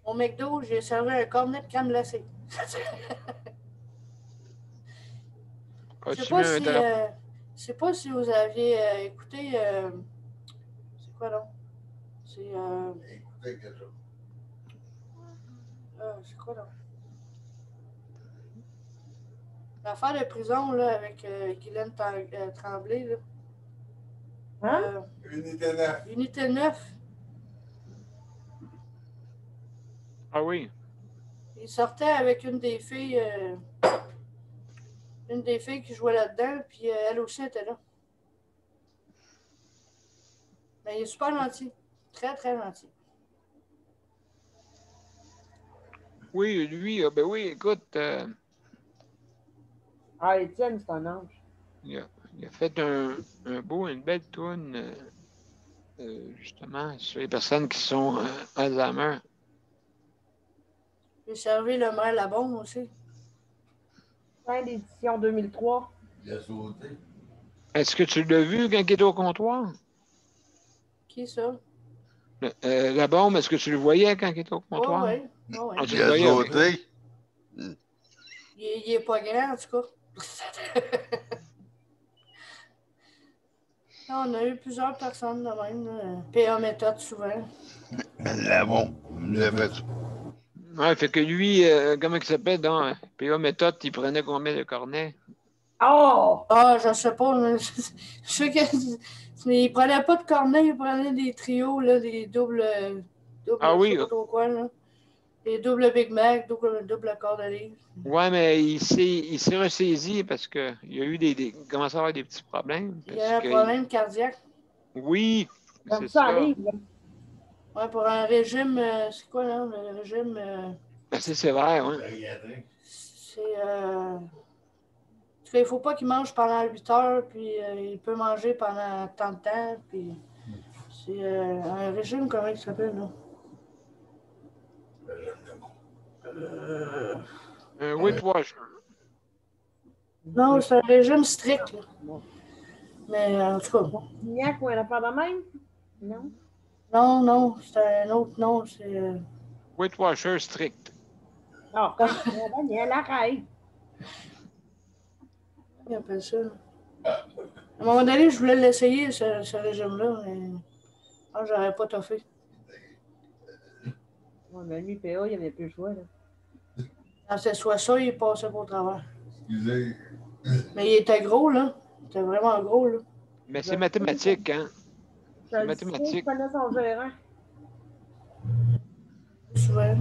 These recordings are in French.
Au McDo, j'ai servi un cornet de crème glacée. Je sais As-tu pas mis un si, drap? je sais pas si vous aviez écouté. C'est quoi donc? C'est. C'est quoi donc? L'affaire de prison là, avec Guylaine Tremblay. Là. Hein? Unité 9. Unité 9. Ah oui. Il sortait avec une des filles qui jouait là-dedans, puis elle aussi était là. Mais il est super gentil. Très, très gentil. Oui, lui, ben oui, écoute, Ah, Étienne, c'est un ange. il a fait une belle toune, justement, sur les personnes qui sont Alzheimer. J'ai servi le maire Labombe aussi. Fin d'édition 2003. Il a sauté. Est-ce que tu l'as vu quand il était au comptoir? Qui ça? La bombe, est-ce que tu le voyais quand il était au comptoir? Oh, oui. Oh, oui. Ah, tu Il le a voyais, ok. sauté. Il est pas grand, en tout cas. On a eu plusieurs personnes de même. PA méthode souvent. Là, bon, il a fait ça. Ouais, fait que lui, comment il s'appelle dans PA méthode, il prenait combien de cornets? Oh! Ah, je sais pas. Mais je sais qu'il prenait pas de cornet, il prenait des trios, là, des doubles. Ah Je oui. sais pas trop quoi, là. Des doubles Big Mac, double corps de livre. Ouais, mais il s'est ressaisi parce qu'il y a eu il commence à avoir des petits problèmes. Il y a un problème cardiaque. Oui, Comme c'est ça, ça. livre. Ouais, pour un régime, c'est quoi, là? Le régime, C'est sévère, oui. c'est. Parce qu'il faut pas qu'il mange pendant 8 heures, puis il peut manger pendant tant de temps, puis c'est un régime, comment il s'appelle, là? Un Weight Watcher. Non, c'est un régime strict, là. Mais en tout cas, Signac ou un affaire de même? Non. non, c'est un autre nom, c'est... Weight Watcher strict. Ah, Daniel, arrête. Il appelle ça. À un moment donné, je voulais l'essayer, ce régime-là, mais j'aurais pas toffé. Ouais, mais lui, PA, il avait plus le choix, là. Quand c'est soit ça, il passait pas au travers. Excusez. Mais il était gros, là. Il était vraiment gros, là. Mais c'est mathématique, hein? Je le sais, je connais son gérant. Souvent.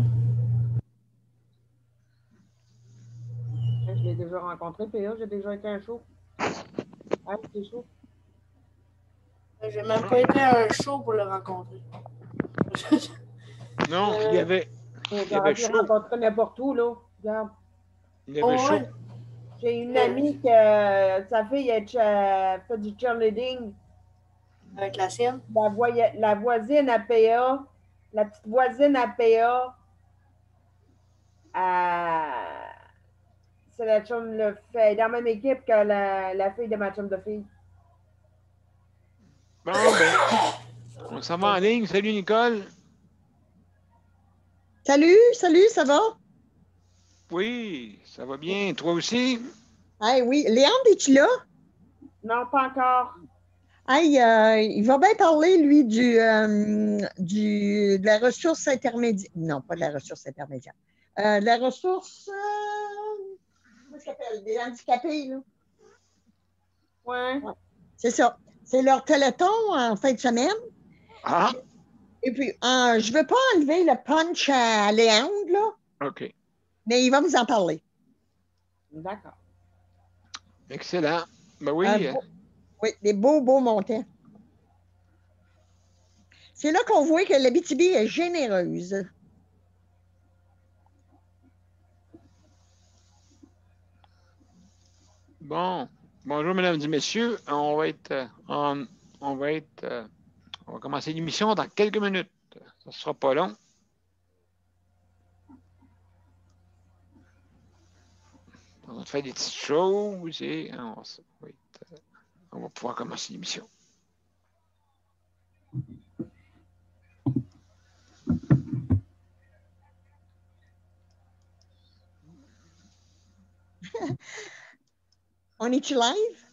Je l'ai déjà rencontré, PA, j'ai déjà été à un show. Ah, c'est chaud. J'ai même pas été à un show pour le rencontrer. Non, il y avait Pu rencontrer n'importe où, là. Regarde. Il y avait chaud. Ouais. J'ai une amie que sa fille fait du cheerleading. Avec la sienne? La voisine à PA, la petite voisine à PA, c'est la chum le fait dans la même équipe que la fille de ma chum de fille. Bon, ben, on s'en va en ligne. Salut, Nicole. Salut, ça va? Oui, ça va bien. Toi aussi? Hey, oui. Léandre, es-tu là? Non, pas encore. Hey, il va bien parler, lui, de la ressource intermédiaire. Non, pas de la ressource intermédiaire. De la ressource. Comment ça s'appelle? Des handicapés, là. Ouais. C'est ça. C'est leur téléthon en fin de semaine. Ah. Et puis, je ne veux pas enlever le punch à Léandre, là. OK. Mais il va vous en parler. D'accord. Excellent. Ben oui. Oui, des beaux montants. C'est là qu'on voit que l'Abitibi est généreuse. Bon. Bonjour, mesdames et messieurs. On va commencer l'émission dans quelques minutes. Ça ne sera pas long. On va faire des petites choses et on va pouvoir commencer l'émission. On est-tu live?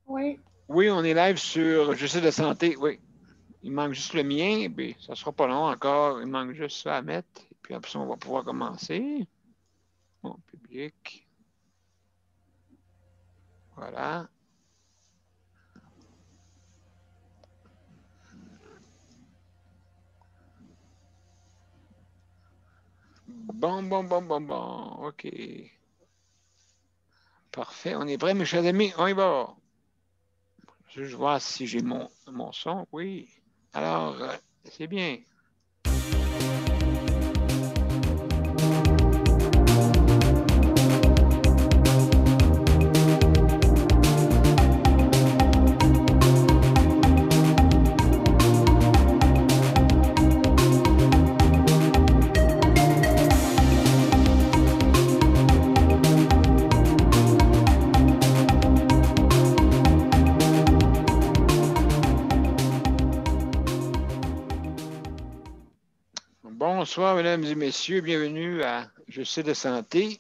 Oui. Oui, on est live sur Je sais de santé, oui. Il manque juste le mien, et puis ça sera pas long encore. Il manque juste ça à mettre. Et puis après ça, on va pouvoir commencer. Bon, public. Voilà. Bon. OK. Parfait. On est prêts, mes chers amis. On y va. Je vais voir si j'ai mon son. Oui. Alors, c'est bien. Bonsoir, mesdames et messieurs. Bienvenue à Je sais de santé.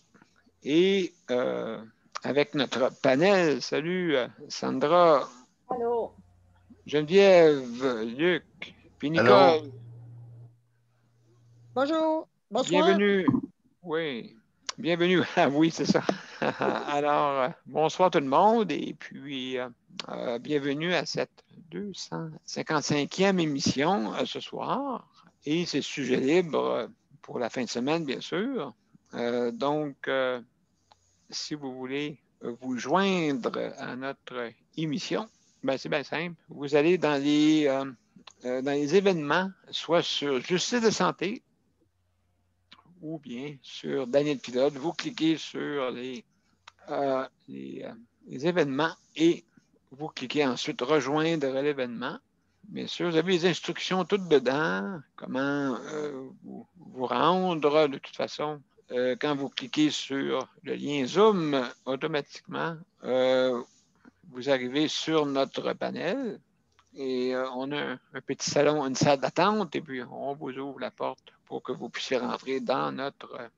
Et avec notre panel, salut Sandra, Allô. Geneviève, Luc, puis Nicole. Allô? Bonjour. Bonsoir. Bienvenue. Oui, bienvenue. Ah oui, c'est ça. Alors, bonsoir tout le monde et puis bienvenue à cette 255e émission ce soir. Et c'est sujet libre pour la fin de semaine, bien sûr. Donc, si vous voulez vous joindre à notre émission, ben c'est bien simple. Vous allez dans les événements, soit sur Justice de santé ou bien sur Daniel Pilote. Vous cliquez sur les événements et vous cliquez ensuite rejoindre l'événement. Bien sûr, vous avez les instructions toutes dedans, comment vous rendre. De toute façon, quand vous cliquez sur le lien Zoom, automatiquement, vous arrivez sur notre panel et on a un petit salon, une salle d'attente, et puis on vous ouvre la porte pour que vous puissiez rentrer dans notre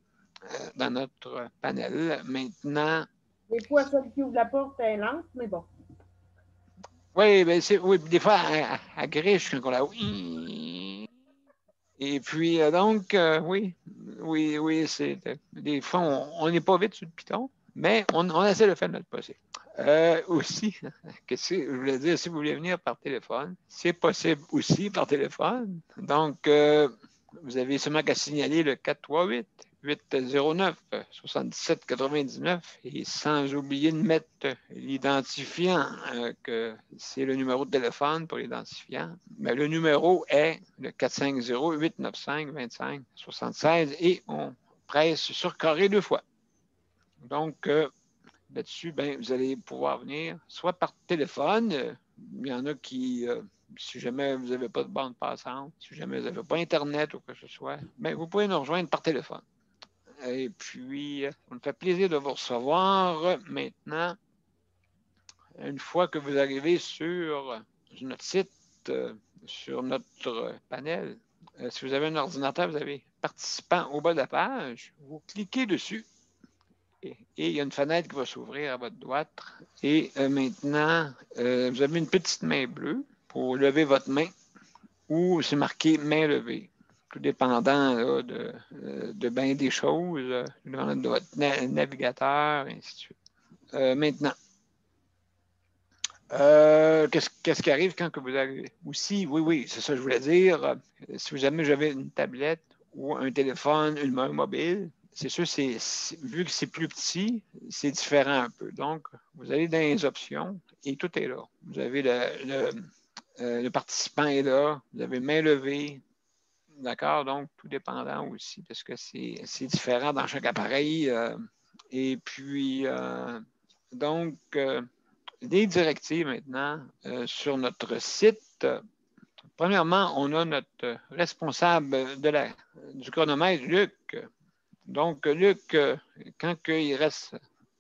panel. Maintenant, Des fois, celle qui ouvre la porte est lente, mais bon. oui, ben oui, des fois, elle griche quand on la... Oui. Et puis, donc, oui, c'est... Des fois, on n'est pas vite sur le piton, mais on essaie de faire notre possible. Aussi, qu'est-ce que je voulais dire, si vous voulez venir par téléphone, c'est possible aussi par téléphone. Donc, vous avez seulement qu'à signaler le 438-809-7799 et sans oublier de mettre l'identifiant, que c'est le numéro de téléphone pour l'identifiant. Mais le numéro est le 450-895-2576 et on presse sur carré 2 fois. Donc, là-dessus, ben, vous allez pouvoir venir soit par téléphone. Il y en a qui, si jamais vous n'avez pas de bande passante, si jamais vous n'avez pas Internet ou quoi que ce soit, ben, vous pouvez nous rejoindre par téléphone. Et puis, on me fait plaisir de vous recevoir maintenant. Une fois que vous arrivez sur notre site, sur notre panel, si vous avez un ordinateur, vous avez participant au bas de la page, vous cliquez dessus. Et il y a une fenêtre qui va s'ouvrir à votre droite. Et maintenant, vous avez une petite main bleue pour lever votre main ou c'est marqué main levée. Tout dépendant là, de bien des choses, de votre navigateur, et ainsi de suite. Maintenant, qu'est-ce qui arrive quand que vous arrivez? Aussi, oui, c'est ça que je voulais dire. Si jamais j'avais une tablette ou un téléphone, une main mobile, c'est sûr, vu que c'est plus petit, c'est différent un peu. Donc, vous allez dans les options et tout est là. Vous avez le participant est là, vous avez main levée, d'accord? Donc, tout dépendant aussi, parce que c'est différent dans chaque appareil. Et puis, donc, les directives maintenant sur notre site. Premièrement, on a notre responsable du chronomètre, Luc. Donc, Luc, quand il reste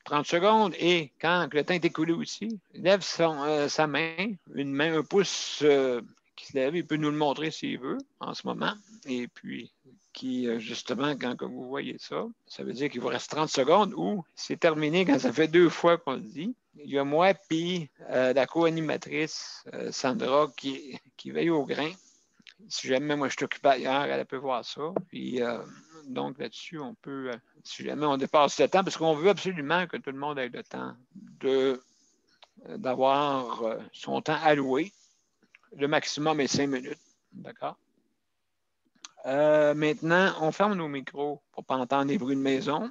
30 secondes et quand le temps est écoulé aussi, il lève sa main, un pouce qui se lève. Il peut nous le montrer s'il veut en ce moment. Et puis, qui, justement, quand que vous voyez ça, ça veut dire qu'il vous reste 30 secondes ou c'est terminé quand ça fait 2 fois qu'on le dit. Il y a moi puis la co-animatrice, Sandra, qui veille au grain. Si jamais moi je suis occupé ailleurs, elle peut voir ça. Puis donc là-dessus, on peut, si jamais on dépasse le temps, parce qu'on veut absolument que tout le monde ait le temps d'avoir son temps alloué. Le maximum est 5 minutes. D'accord? Maintenant, on ferme nos micros pour ne pas entendre les bruits de maison.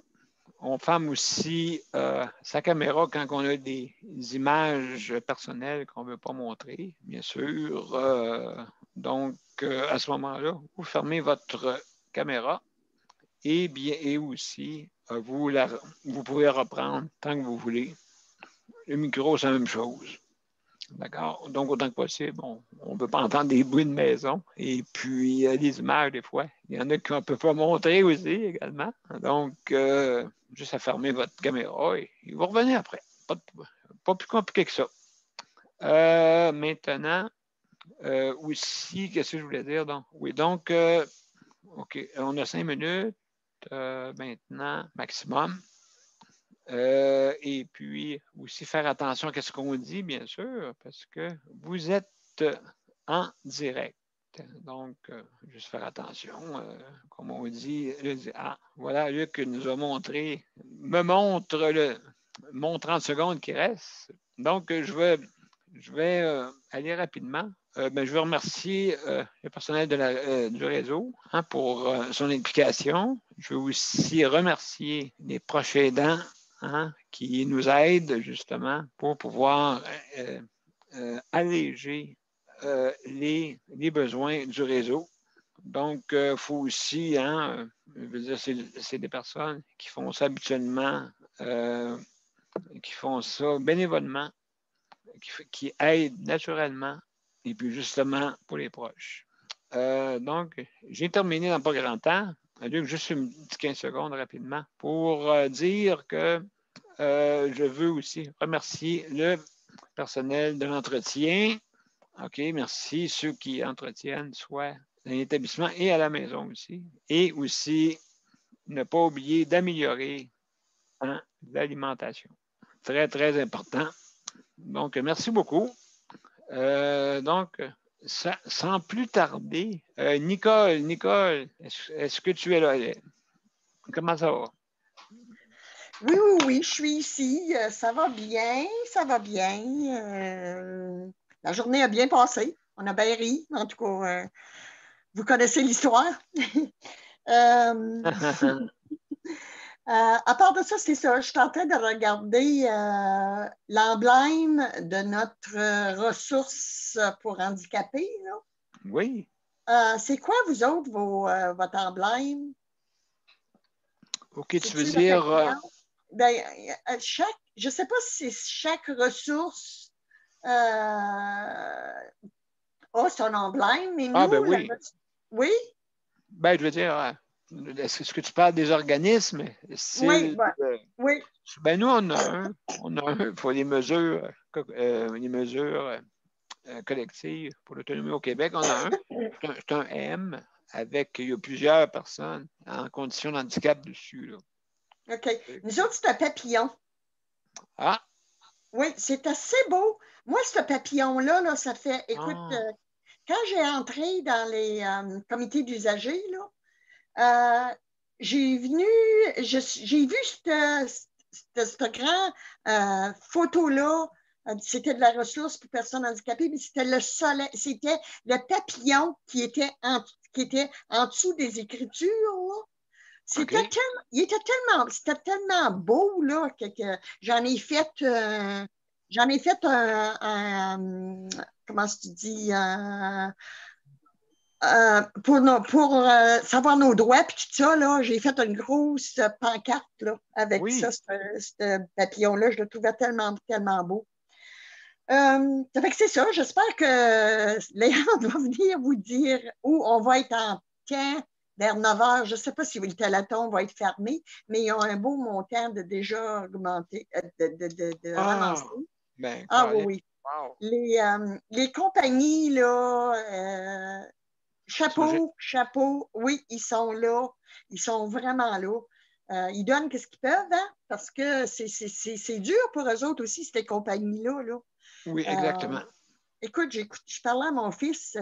On ferme aussi sa caméra quand on a des images personnelles qu'on ne veut pas montrer, bien sûr. Donc, à ce moment-là, vous fermez votre caméra et aussi, vous pouvez reprendre tant que vous voulez. Le micro, c'est la même chose. D'accord? Donc, autant que possible, on ne peut pas entendre des bruits de maison. Et puis, les images, des fois, il y en a qu'on ne peut pas montrer aussi également. Donc, juste à fermer votre caméra et vous revenez après. Pas plus compliqué que ça. Maintenant, aussi, qu'est-ce que je voulais dire? Donc, oui, donc, OK, on a 5 minutes maintenant, maximum. Et puis, aussi faire attention à ce qu'on dit, bien sûr, parce que vous êtes en direct. Donc, juste faire attention. Comme on dit, voilà, Luc nous a montré, me montre mon 30 secondes qui reste. Donc, je vais aller rapidement. Je veux remercier le personnel du réseau pour son implication. Je veux aussi remercier les proches aidants qui nous aident justement pour pouvoir alléger les besoins du réseau. Donc, il faut aussi, je veux dire, c'est des personnes qui font ça habituellement, qui font ça bénévolement, qui aident naturellement, et puis justement pour les proches. Donc, j'ai terminé dans pas grand temps. Juste une petite 15 secondes rapidement pour dire que je veux aussi remercier le personnel de l'entretien. OK, merci ceux qui entretiennent soit dans l'établissement et à la maison aussi. Et aussi, ne pas oublier d'améliorer l'alimentation. Très, très important. Donc, merci beaucoup. Donc, sans plus tarder, Nicole, est-ce que tu es là? Comment ça va? Oui, je suis ici. Ça va bien, ça va bien. La journée a bien passé. On a bien ri. En tout cas, vous connaissez l'histoire. À part de ça, c'est ça. Je suis en train de regarder l'emblème de notre ressource pour handicapés. Là. Oui. C'est quoi, vous autres, votre emblème? OK, tu veux dire... je ne sais pas si chaque ressource a son emblème, mais nous... ben oui. Oui? Ben, je veux dire... Est-ce que tu parles des organismes? Oui, oui. Ben, nous, on a un pour les mesures collectives pour l'autonomie au Québec. On a un. C'est un M avec, il y a plusieurs personnes en condition de handicap dessus. Là. OK. Nous autres, c'est un papillon. Ah! Oui, c'est assez beau. Moi, ce papillon-là, là, ça fait, écoute, quand j'ai entré dans les comités d'usagers, là, j'ai vu cette grande photo-là. C'était de la ressource pour personnes handicapées, mais c'était le soleil, c'était le papillon qui était en dessous des écritures. Là. C'était tellement beau là, que j'en ai fait comment tu dis pour savoir nos droits puis tout ça, là, j'ai fait une grosse pancarte là, avec ça, ce papillon-là. Je le trouvais tellement, tellement beau. Ça fait que c'est ça. J'espère que Léandre va venir vous dire où on va être en temps vers 9 h. Je ne sais pas si le téléthon va être fermé, mais ils ont un beau montant de déjà augmenté, de ramassé. Oui. Wow. Les compagnies, là, Chapeau. Oui, ils sont là. Ils sont vraiment là. Ils donnent ce qu'ils peuvent, hein, parce que c'est dur pour eux autres aussi, ces compagnies-là. Là. Oui, exactement. Écoute, je parlais à mon fils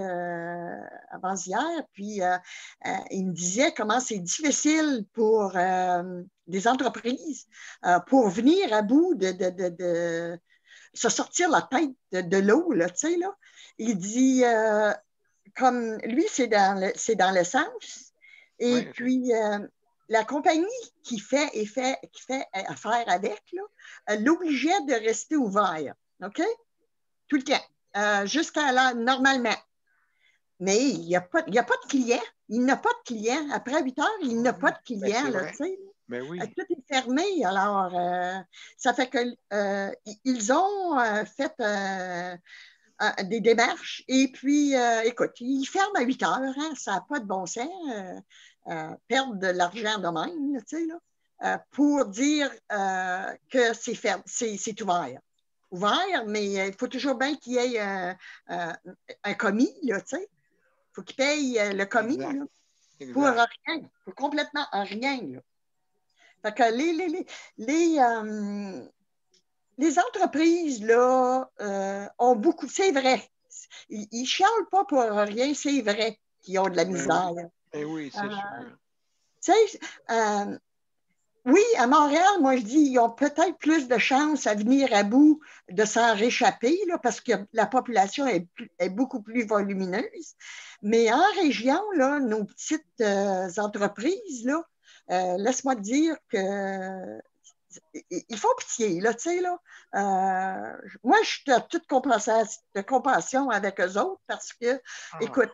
avant-hier, puis il me disait comment c'est difficile pour des entreprises pour venir à bout de se sortir la tête de l'eau, là, tu sais, là. Il dit, comme lui, c'est dans l'essence, et Oui, puis la compagnie qui fait affaire avec, là, l'obligeait de rester ouvert, OK? Tout le temps, jusqu'à là, normalement. Mais il n'y a pas de clients. Il n'a pas de clients. Après 8 heures, il n'a pas de clients, là, tu sais. Ben oui. Tout est fermé. Alors, ça fait qu'ils ont fait des démarches. Et puis, écoute, ils ferment à 8 heures. Hein, ça n'a pas de bon sens. Perdre de l'argent de même, tu sais, là, pour dire que c'est ouvert. Ouvert, mais il faut toujours bien qu'il y ait un commis, là, tu sais. Il faut qu'il paye le commis, là, pour rien, pour complètement rien, là. Fait que les entreprises, là, ont beaucoup, c'est vrai, ils ne chialent pas pour rien, c'est vrai qu'ils ont de la misère. Ben oui, c'est sûr. Tu sais, oui, à Montréal, moi, je dis, ils ont peut-être plus de chances à venir à bout de s'en réchapper, là, parce que la population est beaucoup plus volumineuse. Mais en région, là, nos petites entreprises, là, laisse-moi te dire que ils font pitié, là, tu sais, là. Moi, je suis de toute compassion avec eux autres parce que, écoute,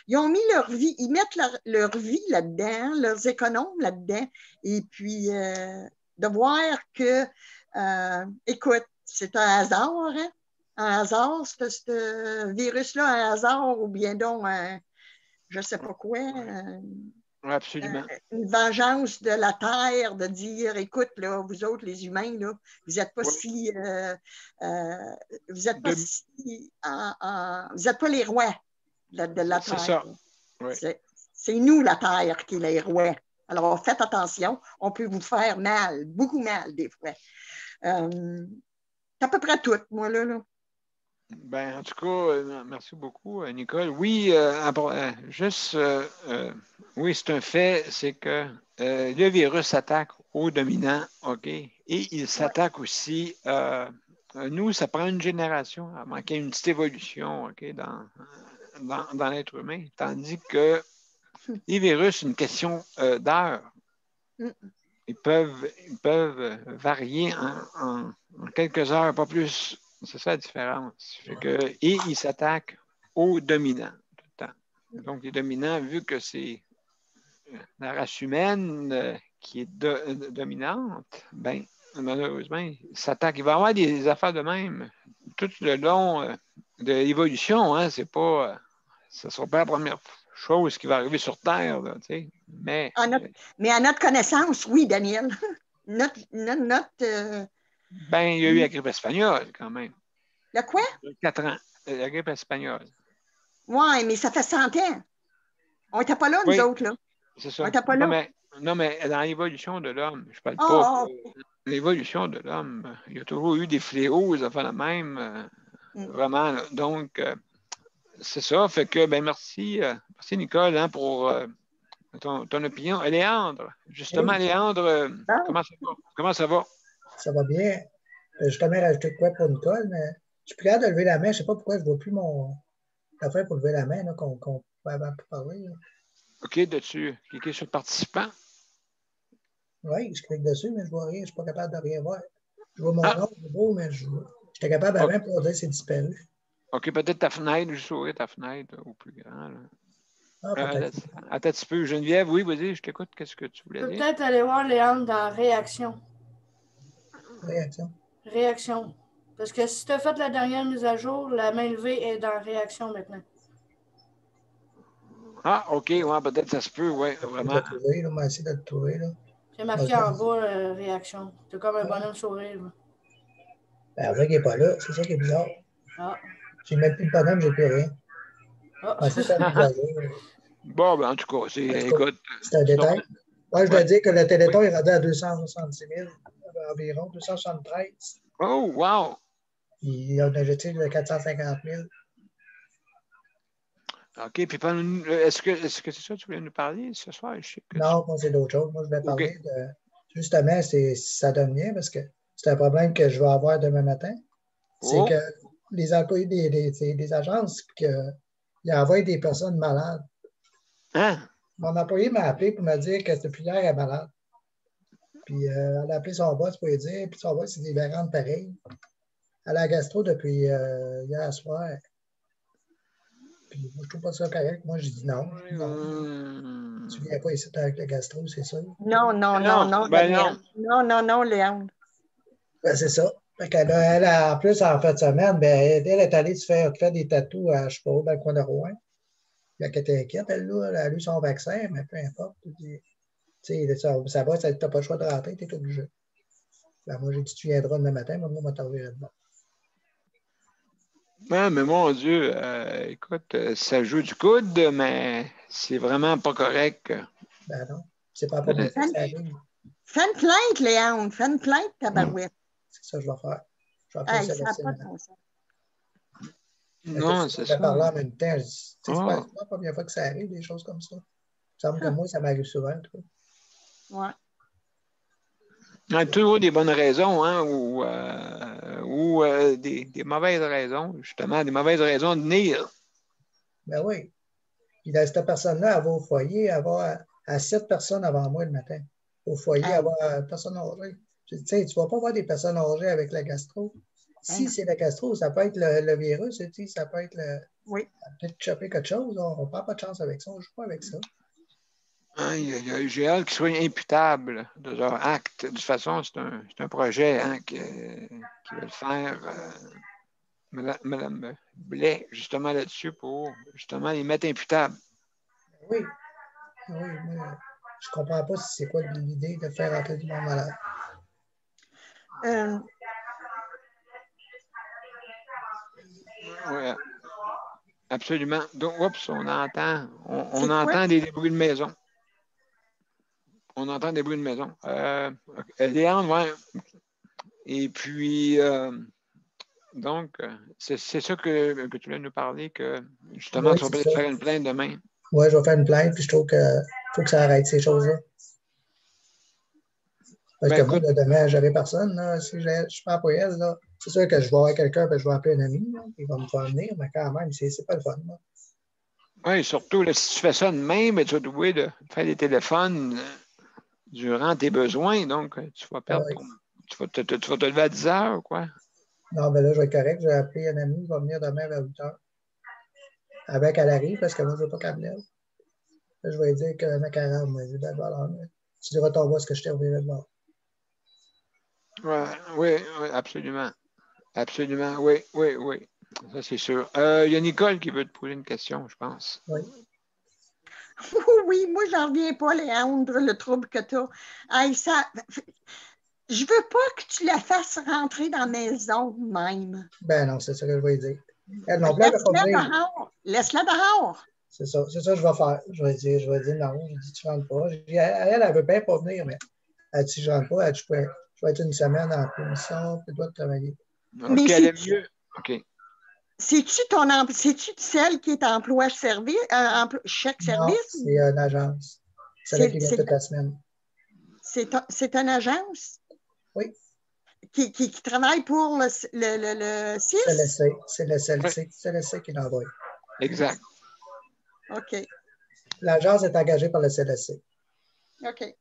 ils ont mis leur vie, ils mettent leur vie là-dedans, leurs économes là-dedans, et puis de voir que, écoute, c'est un hasard, hein? Un hasard, ce virus-là, un hasard, ou bien donc, je ne sais pas quoi. Absolument. Une vengeance de la terre, de dire, écoute, là, vous autres, les humains, là, vous n'êtes pas si... vous n'êtes pas si... vous n'êtes pas les rois de la terre. C'est ça. Oui. C'est nous, la terre, qui est les rois. Alors, faites attention, on peut vous faire mal, beaucoup mal, des fois. C'est à peu près tout, moi, là. Ben, en tout cas, merci beaucoup, Nicole. Oui, oui, c'est un fait, c'est que le virus s'attaque aux dominants, OK? Et il s'attaque aussi, nous, ça prend une génération avant qu'il y ait une petite évolution, OK, dans l'être humain. Tandis que les virus, c'est une question d'heure. Ils peuvent varier en quelques heures, pas plus. C'est ça la différence. Et ils s'attaquent aux dominants tout le temps. Donc, les dominants, vu que c'est la race humaine qui est dominante, ben, malheureusement, ils s'attaquent. Il va y avoir des affaires de même tout le long de l'évolution. Hein, ce ne sera pas la première chose qui va arriver sur Terre. Là, mais à notre connaissance, oui, Daniel. Ben, il y a eu la grippe espagnole, quand même. Le quoi? 4 ans. La grippe espagnole. Oui, mais ça fait 100 ans. On n'était pas là, nous autres, là. C'est ça. On n'était pas là. Non, mais dans l'évolution de l'homme, je ne parle pas de l'évolution de l'homme. Il y a toujours eu des fléaux, ça fait la même. Vraiment. Là. Donc, c'est ça. Fait que, ben merci Nicole, hein, pour ton opinion. Léandre, justement, oui. Léandre, comment ça va? Ça va bien. Je t'ai rajouté de quoi pour Nicole, mais je suis plus capable de lever la main. Je ne sais pas pourquoi je ne vois plus mon affaire pour lever la main qu'on avait parlé. Là. OK, dessus. Cliquez sur le participant. Oui, je clique dessus, mais je ne vois rien. Je ne suis pas capable de rien voir. Je vois mon nom, c'est beau, mais j'étais capable avant pour dire que c'est disparu. OK, peut-être ta fenêtre, je souris ta fenêtre au plus grand. Là. Attends un petit peu. Geneviève, oui, vas-y, je t'écoute. Qu'est-ce que tu voulais dire? Peut-être aller voir Léandre dans Réaction. Réaction. Parce que si tu as fait la dernière mise à jour, la main levée est dans Réaction maintenant. Ah, OK, ouais, peut-être ça se peut, oui, vraiment. On va essayer de le trouver, là. C'est marqué en bas, Réaction. C'est comme un bonhomme sourire. Ben, vrai qu'il n'est pas là, c'est ça qui est bizarre. Ah. J'ai même plus de bonhomme, j'ai plus rien. Ah, c'est ça, Bon, ben, en tout cas, écoute. c'est un détail. Moi, je dois dire que le Téléthon est rendu à 270 000, environ 273. Oh, wow! Puis il y a un objectif de 450 000. OK, puis est-ce que c'est ça que tu voulais nous parler ce soir? Je sais que Non, moi, c'est d'autres choses. Moi, je voulais parler de. Justement, ça donne bien parce que c'est un problème que je vais avoir demain matin. C'est que les employés des agences, ils envoient des personnes malades. Hein? Mon employé m'a appelé pour me dire que depuis hier, elle est malade. Puis elle a appelé son boss pour lui dire, puis son boss, c'est des variantes pareilles. Elle a la gastro depuis hier soir. Puis moi, je trouve pas ça correct. Moi, j'ai dit non. Tu viens pas ici avec le gastro, c'est ça? Non, Ben non, Léon. Ben, c'est ça. Fait qu'elle en plus, en fin de semaine, ben, elle est allée se faire des tatous à, je sais pas, dans le coin de Rouen. Elle était inquiète, elle a eu son vaccin, mais peu importe. Tu sais, ça va, tu n'as pas le choix de rentrer, tu es obligé. Ben, moi, j'ai dit, tu viendras demain matin, moi, je vais t'envoyer de bon. Ouais, mais mon Dieu, écoute, ça joue du coude, mais c'est vraiment pas correct. Ben non, c'est pas la première fois que ça arrive. Fais une plainte, Léon. Fais une plainte, tabarouette. C'est ça que je vais faire. Je vais appeler ça n'a pas de bon sens. Non, c'est ça. Je vais parler en même temps. C'est pas la première fois que ça arrive, des choses comme ça. Il me semble que moi, ça m'arrive souvent, en tout cas. Ouais. Il y a toujours des bonnes raisons, hein, ou des mauvaises raisons, justement, des mauvaises raisons de venir. Ben oui. Puis cette personne-là, elle va au foyer, elle va à 7 personnes avant moi le matin. Au foyer, elle va à personne âgée. Tu sais, tu ne vas pas voir des personnes âgées avec la gastro. Si c'est la gastro, ça peut être le virus, tu sais, ça peut être le. Oui. Peut-être choper quelque chose. On ne prend pas de chance avec ça, on ne joue pas avec ça. J'ai hâte qu'ils soient imputables de leur acte. De toute façon, c'est un projet qui veut faire Mme Blais, justement là-dessus, pour justement les mettre imputables. Oui. Oui, mais je ne comprends pas si c'est quoi l'idée de faire entrer du monde malade. Oui, absolument. Donc, oups, on entend des bruits de maison. On entend des bruits de maison. Léandre, ouais. Et puis, donc, c'est ça que tu voulais nous parler, que justement, tu vas peut-être faire une plainte demain. Oui, je vais faire une plainte, puis je trouve qu'il faut que ça arrête ces choses-là. Parce que moi, demain, je n'aurai personne. Là. Si je ne suis pas employé, c'est sûr que je vais avoir quelqu'un, puis je vais appeler un ami, là, il va me faire venir, mais quand même, c'est pas le fun. Là. Oui, surtout, là, si tu fais ça demain, ben, tu vas t'oublier de faire des téléphones durant tes besoins. Donc, tu vas perdre tu vas te lever à 10 heures ou quoi? Non, ben là, je vais être correct. Je vais appeler un ami, il va venir demain vers 8 heures. Avant qu'elle arrive, parce que moi, je ne veux pas qu'elle vienne. Je vais lui dire que mec arabe m'a dit, ben voilà, tu diras ton boss que je t'ai reviré de bord. Oui, absolument. Absolument, oui. Ça, c'est sûr. Il y a Nicole qui veut te poser une question, je pense. Oui. Oui, moi, j'en reviens pas, Léandre, le trouble que tu as. Je veux pas que tu la fasses rentrer dans la maison même. Ben non, c'est ça que je vais dire. Elle non plus, elle ne va pas venir. Laisse-la dehors. C'est ça que je vais faire. Je vais dire non, je dis tu ne rentres pas. Elle ne veut bien pas venir, mais elle dit je ne rentre pas, je vais être une semaine en commission, puis je dois travailler. OK, elle est mieux. OK. C'est-tu celle qui est emploi service, chèque service? Non, c'est une agence. C'est celle qui vient toute la semaine. C'est une agence? Oui. Qui travaille pour le CIS? C'est le CLC. C'est le CLC qui l'envoie. Exact. OK. L'agence est engagée par le CLC. OK.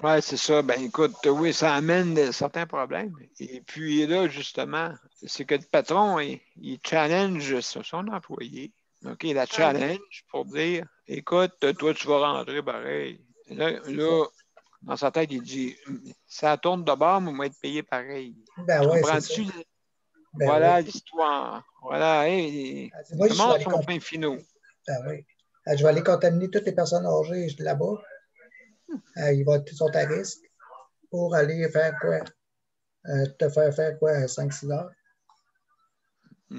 Oui, c'est ça. Ben écoute, oui, ça amène certains problèmes. Et puis là, justement, c'est que le patron, il challenge son employé. OK, il la challenge pour dire, écoute, toi, tu vas rentrer pareil. Là, dans sa tête, il dit, ça tourne de bord, mais on va être payé pareil. Ben oui, c'est ça. Voilà l'histoire. Voilà. Comment sont fins finaux? Ben oui. Je vais aller contaminer toutes les personnes âgées là-bas. Ils sont à risque pour aller faire quoi? Te faire quoi? 5-6 heures?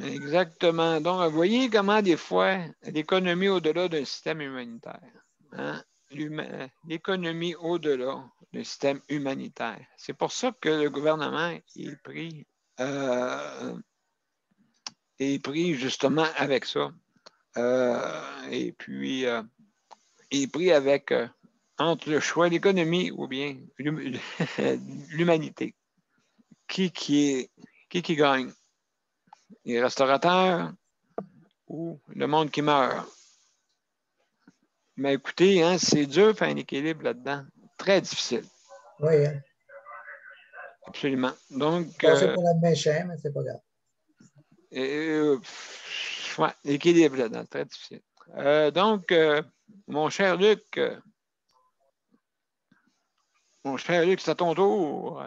Exactement. Donc, vous voyez comment des fois, l'économie au-delà d'un système humanitaire. Hein? L'économie au-delà d'un système humanitaire. C'est pour ça que le gouvernement est pris justement avec ça. Et puis, est pris avec entre le choix de l'économie ou bien l'humanité. Qui gagne? Les restaurateurs ou le monde qui meurt? Mais écoutez, hein, c'est dur de faire un équilibre là-dedans. Très difficile. Oui, hein. Absolument. Donc, Passer pour la méchant, mais c'est pas grave. ouais, l'équilibre là-dedans, très difficile. Donc, mon cher Luc, c'est à ton tour.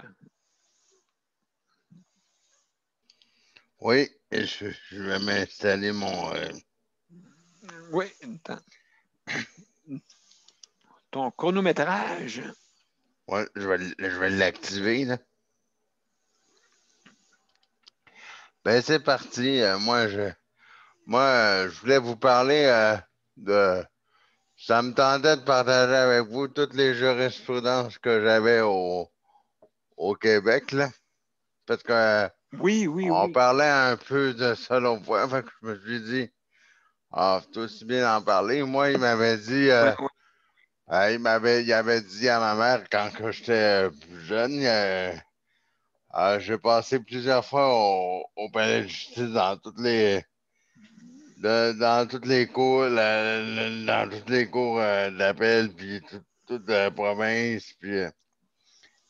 Oui, je vais m'installer mon. Oui, ton chronométrage. Ouais, je vais l'activer, là. Ben, c'est parti. Moi, je voulais vous parler de. Ça me tentait de partager avec vous toutes les jurisprudences que j'avais au Québec, là. Parce que Oui. on parlait un peu de ça l'autre fois. Fait que je me suis dit, c'est aussi bien d'en parler. Moi, il m'avait dit, il avait dit à ma mère quand que j'étais plus jeune, j'ai passé plusieurs fois au palais de justice dans toutes les cours, dans toutes les cours d'appel, puis toute la province. Puis il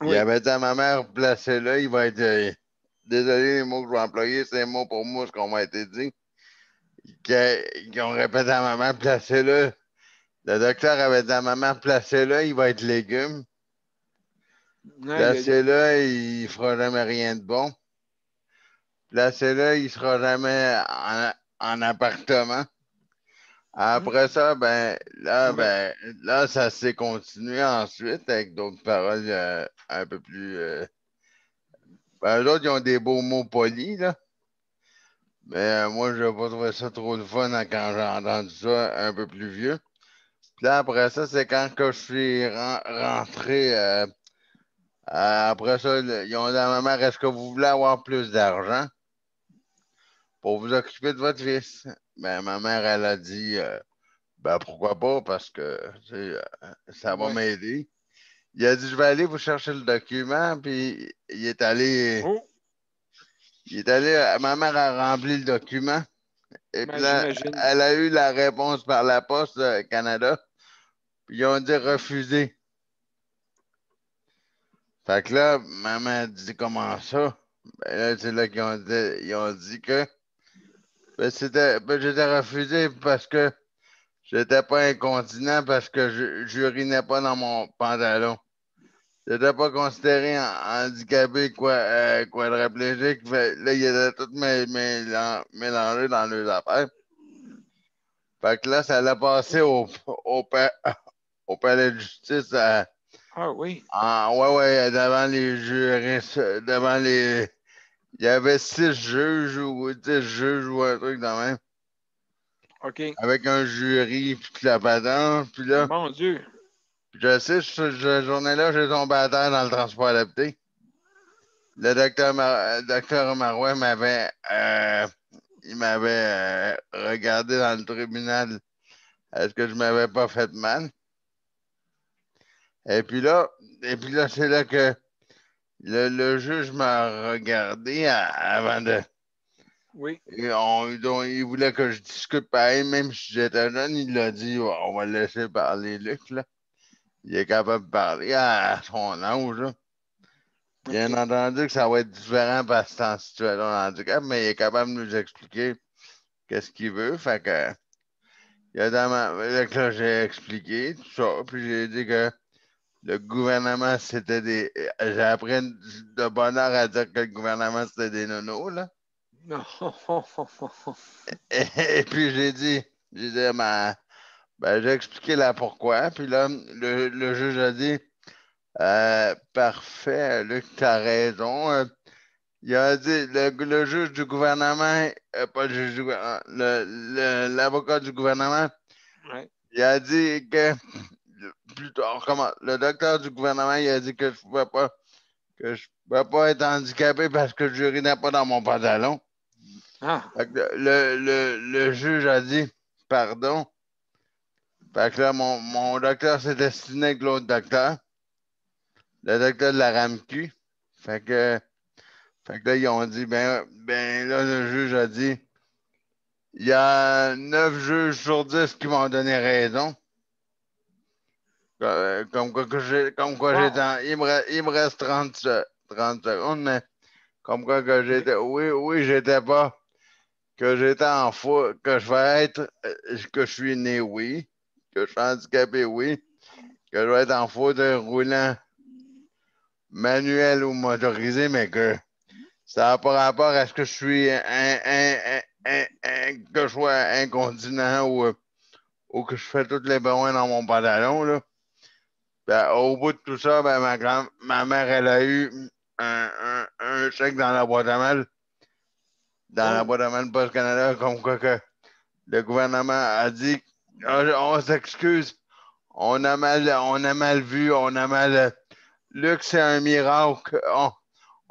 Oui. avait dit à ma mère, placez là, il va être. Désolé les mots que je vais employer, c'est mot pour mot ce qu'on m'a été dit. Qu'ils ont répété à ma mère, placez là. Le docteur avait dit à ma mère, placez là, il va être légume. Placez là, il ne fera jamais rien de bon. Placez là, il ne sera jamais en appartement. Après ça, là, ça s'est continué ensuite avec d'autres paroles un peu plus. Eux autres, ils ont des beaux mots polis, là. Mais moi, je n'ai pas trouvé ça trop de fun quand j'ai entendu ça un peu plus vieux. Puis là, après ça, c'est quand que je suis rentré. Après ça, ils ont dit à ma mère, est-ce que vous voulez avoir plus d'argent pour vous occuper de votre fils? Ben, ma mère, elle a dit, ben, pourquoi pas, parce que tu sais, ça va m'aider. Il a dit, je vais aller vous chercher le document, puis il est allé, ma mère a rempli le document, et puis là, J'imagine. elle a eu la réponse par la Poste Canada, puis ils ont dit refuser. Fait que là, maman dit comment ça? Ben là, c'est là ils ont dit que j'étais refusé parce que j'étais pas incontinent parce que j'urinais pas dans mon pantalon. J'étais pas considéré handicapé quadriplégique. Là, ils étaient tous mélangés dans leurs affaires. Fait que là, ça l'a passé au palais de justice Ah oui. ouais, devant les juristes, il y avait 6 juges ou 10 juges ou un truc de même. OK. Avec un jury, puis la patente. Puis là, Mon Dieu. je sais, cette journée-là, j'ai tombé à terre dans le transport adapté. Le docteur Marouet il m'avait regardé dans le tribunal. Est-ce que je m'avais pas fait mal? Et puis là, c'est là que le juge m'a regardé avant de. Oui. Il voulait que je discute pareil, même si j'étais jeune, il a dit on va le laisser parler Luc, là. Il est capable de parler à son âge, là. Bien entendu que ça va être différent parce que c'est en situation de handicap, mais il est capable de nous expliquer qu'est-ce qu'il veut. Fait que là, j'ai expliqué tout ça, puis j'ai dit que le gouvernement, c'était des. J'ai appris de bonheur à dire que le gouvernement, c'était des nonos, là. Non. Et puis j'ai expliqué là pourquoi. Puis là, le juge a dit parfait, Luc, tu as raison. Il a dit, le juge du gouvernement, pas le juge du gouvernement, l'avocat du gouvernement, Ouais. il a dit que, le docteur du gouvernement, il a dit que je ne pouvais pas être handicapé parce que je n'urinais pas dans mon pantalon. Ah, Fait que le juge a dit, pardon. Fait que là, mon docteur s'est destiné avec l'autre docteur, le docteur de la RAMQ. Fait que là, ils ont dit, ben là, le juge a dit, il y a 9 juges sur 10 qui m'ont donné raison. Comme quoi j'étais il me reste 30 secondes, mais comme quoi que j'étais, oui, j'étais pas, que j'étais en fou, que je vais être, que je suis né, oui, que je suis handicapé, oui, que je vais être en fauteuil roulant manuel ou motorisé, mais que ça n'a pas rapport à ce que je suis que je sois incontinent ou que je fais tous les besoins dans mon pantalon, là. Ben, au bout de tout ça, ben, ma mère, elle a eu un chèque dans la boîte à mal, la Post-Canada, comme quoi que le gouvernement a dit, on s'excuse, on a mal vu, on a mal... Luc, c'est un miracle.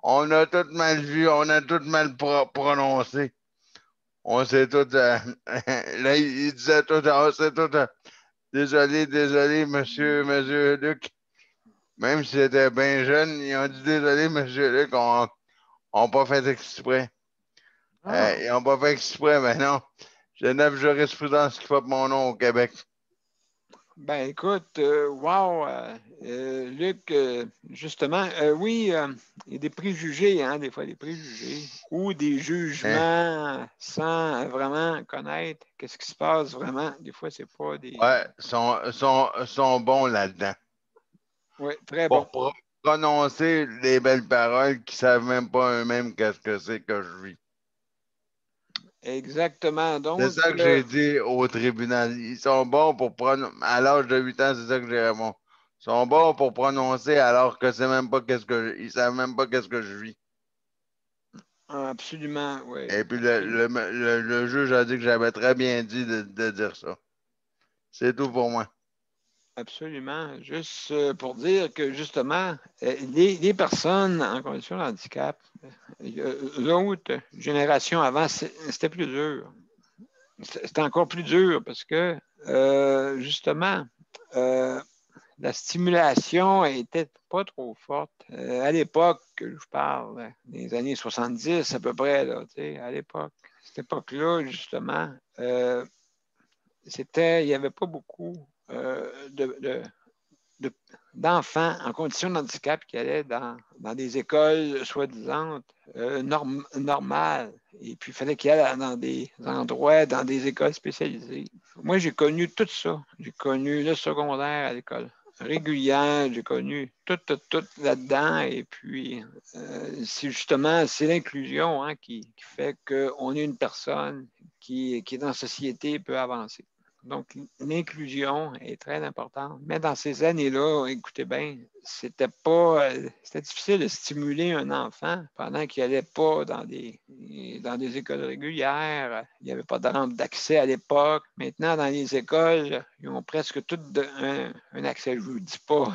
On a tout mal vu, on a tout mal prononcé. On s'est tout... là, il disait tout, on s'est tout... désolé, monsieur Luc. Même si j'étais bien jeune, ils ont dit désolé, monsieur Luc, on n'a pas fait exprès. Ils n'ont pas fait exprès, mais non. J'ai 9 jurisprudences qui portent mon nom au Québec. ben écoute, wow, Luc, justement, oui, il y a des préjugés, hein, des fois des préjugés, ou des jugements sans vraiment connaître qu'est-ce qui se passe vraiment. Des fois, c'est pas des... Ouais, sont bons là-dedans. Oui, très bon. Pour prononcer les belles paroles qui ne savent même pas eux-mêmes qu'est-ce que c'est que je vis. Exactement. Donc, C'est ça que j'ai dit au tribunal. Ils sont bons pour prononcer. À l'âge de 8 ans, c'est ça que j'ai répondu. Ils sont bons pour prononcer alors que c'est même pas ils savent même pas qu'est-ce que je vis. absolument, oui. Et puis le juge a dit que j'avais très bien dit de dire ça. C'est tout pour moi. Absolument. Juste pour dire que justement, les personnes en condition de handicap, l'autre génération avant, c'était plus dur. C'était encore plus dur parce que justement, la stimulation était pas trop forte. À l'époque, je parle des années 70 à peu près, là, à l'époque, cette époque-là, justement, il n'y avait pas beaucoup d'enfants en condition de handicap qui allaient dans des écoles soi-disant normales. Et puis, il fallait qu'ils aillent dans des endroits, dans des écoles spécialisées. Moi, j'ai connu tout ça. J'ai connu le secondaire à l'école régulière, j'ai connu tout là-dedans. Et puis, c'est l'inclusion qui fait qu'on est une personne qui dans la société peut avancer. Donc, l'inclusion est très importante. Mais dans ces années-là, écoutez bien, c'était difficile de stimuler un enfant pendant qu'il n'allait pas dans des écoles régulières. Il n'y avait pas de rampe d'accès à l'époque. Maintenant, dans les écoles, ils ont presque tout un accès, je ne vous dis pas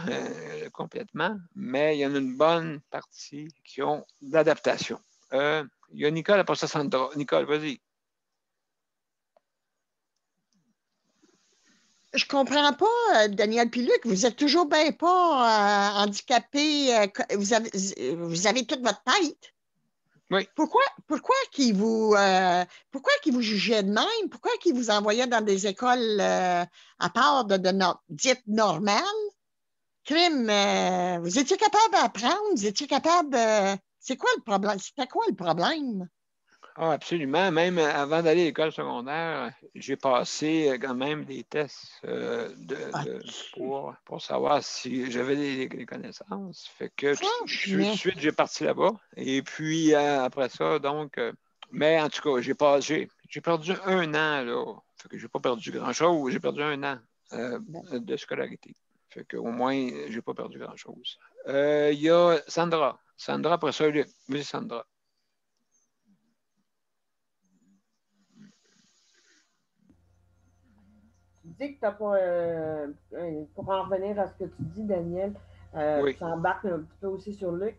complètement, mais il y en a une bonne partie qui ont de l'adaptation. Il y a Nicole, après ça, Sandra. Nicole, vas-y. Je comprends pas, Daniel Piluc, vous êtes toujours bien pas handicapé. Vous avez toute votre tête. Oui. Pourquoi qu'ils vous jugeaient de même? Pourquoi qu'ils vous envoyaient dans des écoles à part dites normales? Crime, vous étiez capable d'apprendre? Vous étiez capable... c'est quoi le problème? C'était quoi le problème? Ah, absolument. Même avant d'aller à l'école secondaire, j'ai passé quand même des tests pour savoir si j'avais les connaissances. Fait que tout de suite, j'ai parti là-bas. Et puis, après ça, donc... mais en tout cas, j'ai perdu un an, là. Fait que j'ai pas perdu grand-chose. J'ai perdu un an de scolarité. Fait qu'au moins, j'ai pas perdu grand-chose. Il y a Sandra. Sandra, après ça, oui, Sandra. dis que tu n'as pas, pour en revenir à ce que tu dis, Daniel, Oui. tu embarques un petit peu aussi sur Luc.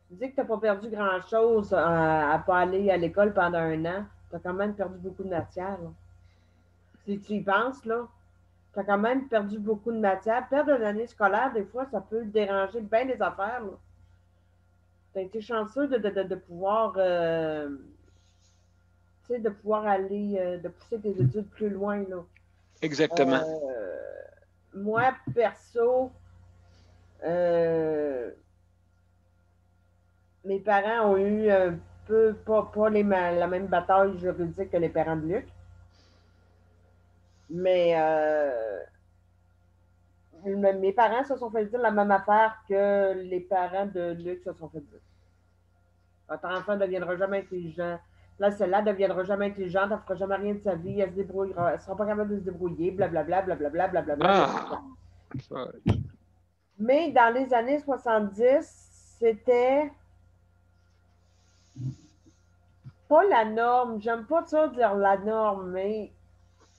Tu dis que tu n'as pas perdu grand-chose à ne pas aller à l'école pendant 1 an. Tu as quand même perdu beaucoup de matière. Là. Si tu y penses, là, tu as quand même perdu beaucoup de matière. Perdre une année scolaire, des fois, ça peut déranger bien des affaires. Tu as été chanceux de pouvoir, de pouvoir aller, de pousser tes études plus loin. Là. Exactement. Moi, perso, mes parents ont eu un peu, pas la même bataille juridique que les parents de Luc. Mais mes parents se sont fait dire la même affaire que les parents de Luc se sont fait dire. Votre enfant ne deviendra jamais intelligent. Là, celle-là ne deviendra jamais intelligente, elle ne fera jamais rien de sa vie, elle ne sera pas capable de se débrouiller, blablabla, blablabla, blablabla. Mais dans les années 70, c'était pas la norme. J'aime pas ça dire la norme, mais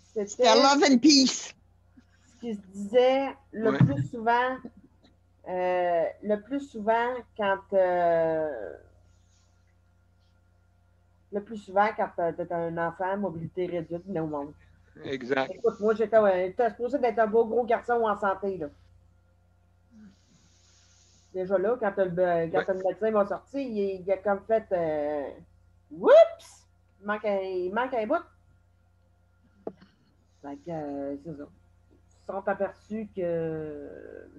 c'était love and peace. Ce qui se disait le plus souvent quand tu as un enfant, mobilité réduite, venait au monde. Exact. Écoute, moi, j'étais supposé d'être un beau gros garçon en santé. Là. Déjà là, quand le médecin m'a sorti, il a comme fait oups! Il manque un bout. Fait que c'est ça. Ils se sont aperçus que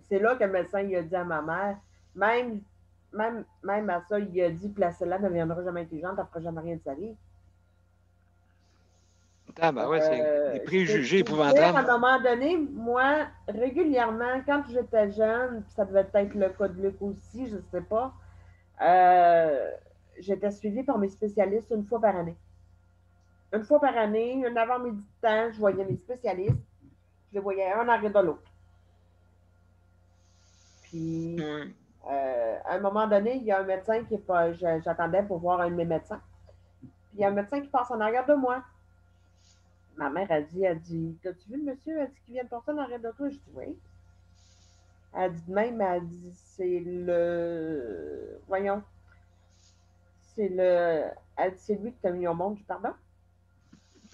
c'est là que le médecin il a dit à ma mère, même à ça, il a dit que la celle-là ne deviendra jamais intelligente, elle ne fera jamais rien de sa vie. Ah ben ouais, c'est des préjugés épouvantables. À un moment donné, moi, régulièrement, quand j'étais jeune, ça devait être le cas de Luc aussi, je ne sais pas, j'étais suivie par mes spécialistes 1 fois par année. 1 fois par année, un avant-midi de temps, je voyais mes spécialistes, je les voyais un en arrière de l'autre. Puis, à un moment donné, il y a un médecin qui est pas. J'attendais pour voir un de mes médecins. Puis, il y a un médecin qui passe en arrière de moi. Ma mère a dit, t'as-tu vu le monsieur? Elle dit qu'il vient de passer en arrière de toi. Je dis, oui. Elle dit de même, elle dit, c'est le. Voyons. C'est le. Elle dit, c'est lui qui t'a mis au monde. Je dis, pardon?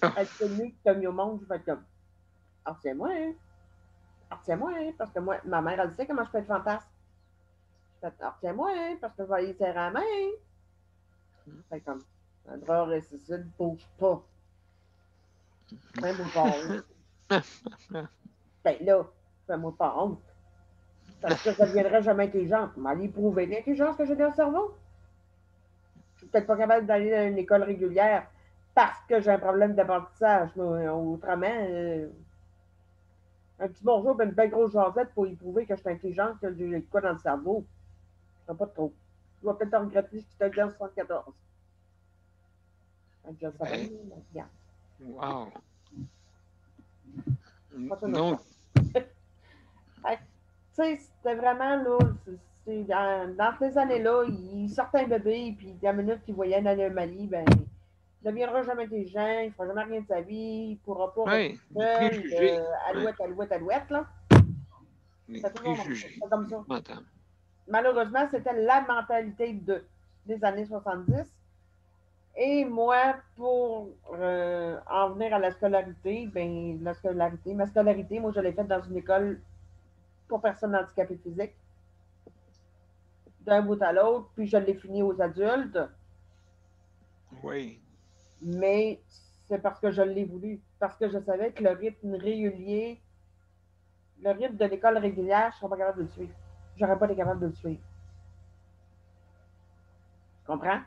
Elle dit, c'est lui qui t'a mis au monde. Je fais comme, alors c'est moi, hein? Retiens-moi, hein, parce que moi, ma mère, elle sait comment je peux être fantasme. Je fais, retiens-moi, hein, parce que je vais aller serrer la main. Fait comme, un drap ressuscite, bouge pas. Fais-moi pas honte. Ben là, fais-moi pas honte. Parce que je ne deviendrai jamais intelligente. Je m'allais prouver l'intelligence que j'ai dans le cerveau. Je suis peut-être pas capable d'aller dans une école régulière parce que j'ai un problème d'apprentissage. Autrement, un petit bonjour, une belle grosse jasette pour y prouver que je suis intelligente, que j'ai quoi dans le cerveau. Je ne sais pas trop. Tu vas peut-être te regretter si tu te dis en 74. Je savais, mais regarde. Wow. Donc, tu sais, c'était vraiment là, dans ces années-là, il sortait un bébé, puis dans la minute qu'il voyait une anomalie, ben, il ne deviendra jamais intelligent, il ne fera jamais rien de sa vie, il ne pourra pas rester seul, alouette, là. C'est comme ça. Malheureusement, c'était la mentalité des années 70. Et moi, pour en venir à la scolarité, ben, ma scolarité, moi, je l'ai faite dans une école pour personnes handicapées physiques, d'un bout à l'autre, puis je l'ai fini aux adultes. Oui. Mais c'est parce que je l'ai voulu, parce que je savais que le rythme régulier, le rythme de l'école régulière, je ne serais pas capable de le suivre. Je n'aurais pas été capable de le suivre. Tu comprends?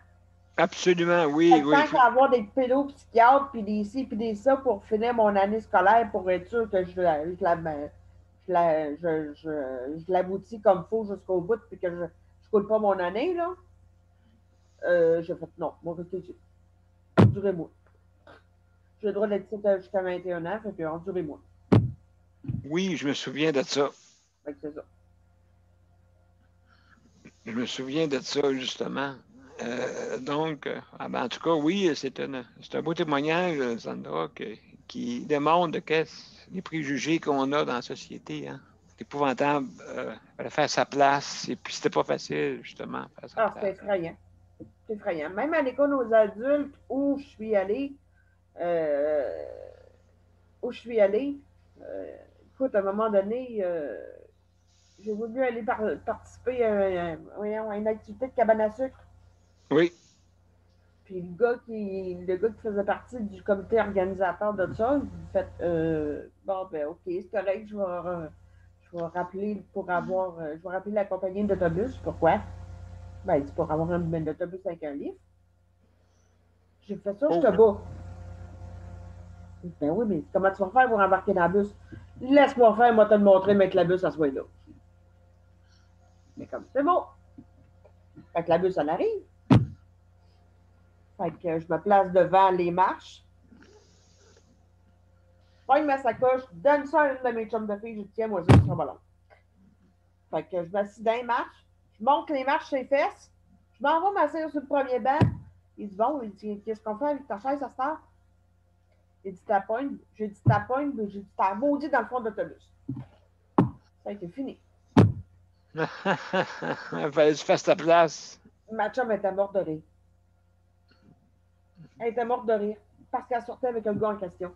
Absolument, oui. Tant qu'à avoir des pédopsychiatres, puis des ci, puis des ça, pour finir mon année scolaire, pour être sûr que je l'aboutis comme il faut jusqu'au bout, puis que je ne coule pas mon année, là. J'ai fait non, moi, restez ici. Endurez-moi. J'ai le droit d'être ici jusqu'à 21 ans, fait que endurez-moi. Oui, je me souviens de ça. Fait que c'est ça. Je me souviens de ça, justement. Donc, en tout cas, oui, c'est un beau témoignage, Sandra, qui démontre les préjugés qu'on a dans la société. Hein. C'est épouvantable. Il fallait faire sa place. Et puis, c'était pas facile, justement, faire sa c'est place. effrayant. C'est effrayant. Même à l'école aux adultes où je suis allée, écoute, à un moment donné, j'ai voulu aller participer à une activité de cabane à sucre. Oui. Puis le gars qui faisait partie du comité organisateur de ça, il a fait bon, ben OK, c'est correct, je vais rappeler je vais rappeler la compagnie d'autobus. Pourquoi? Ben, il dit pour avoir un autobus avec un livre. J'ai fait ça, je te bats. Ben oui, mais comment tu vas faire pour embarquer dans le bus? Laisse-moi faire, moi te le montrer, mais que la bus, ça soit là. Mais comme c'est bon. Fait que la bus, elle arrive. Fait que je me place devant les marches. Je prends ma sacoche, donne ça à une de mes chums de filles, je dis tiens, moi, ça sera ballon. Fait que je m'assis dans les marches, je monte les marches sur les fesses, je m'en vais m'asseoir sur le premier banc. Il dit bon, il dit qu'est-ce qu'on fait avec ta chaise à cette heure? Il dit ta pogne. J'ai dit ta pogne, mais j'ai dit t'as maudit dans le fond de l'autobus. Ça a été fini. Il fallait que tu fasses ta place. Ma chum était morte de rire. Elle était morte de rire parce qu'elle sortait avec un gars en question.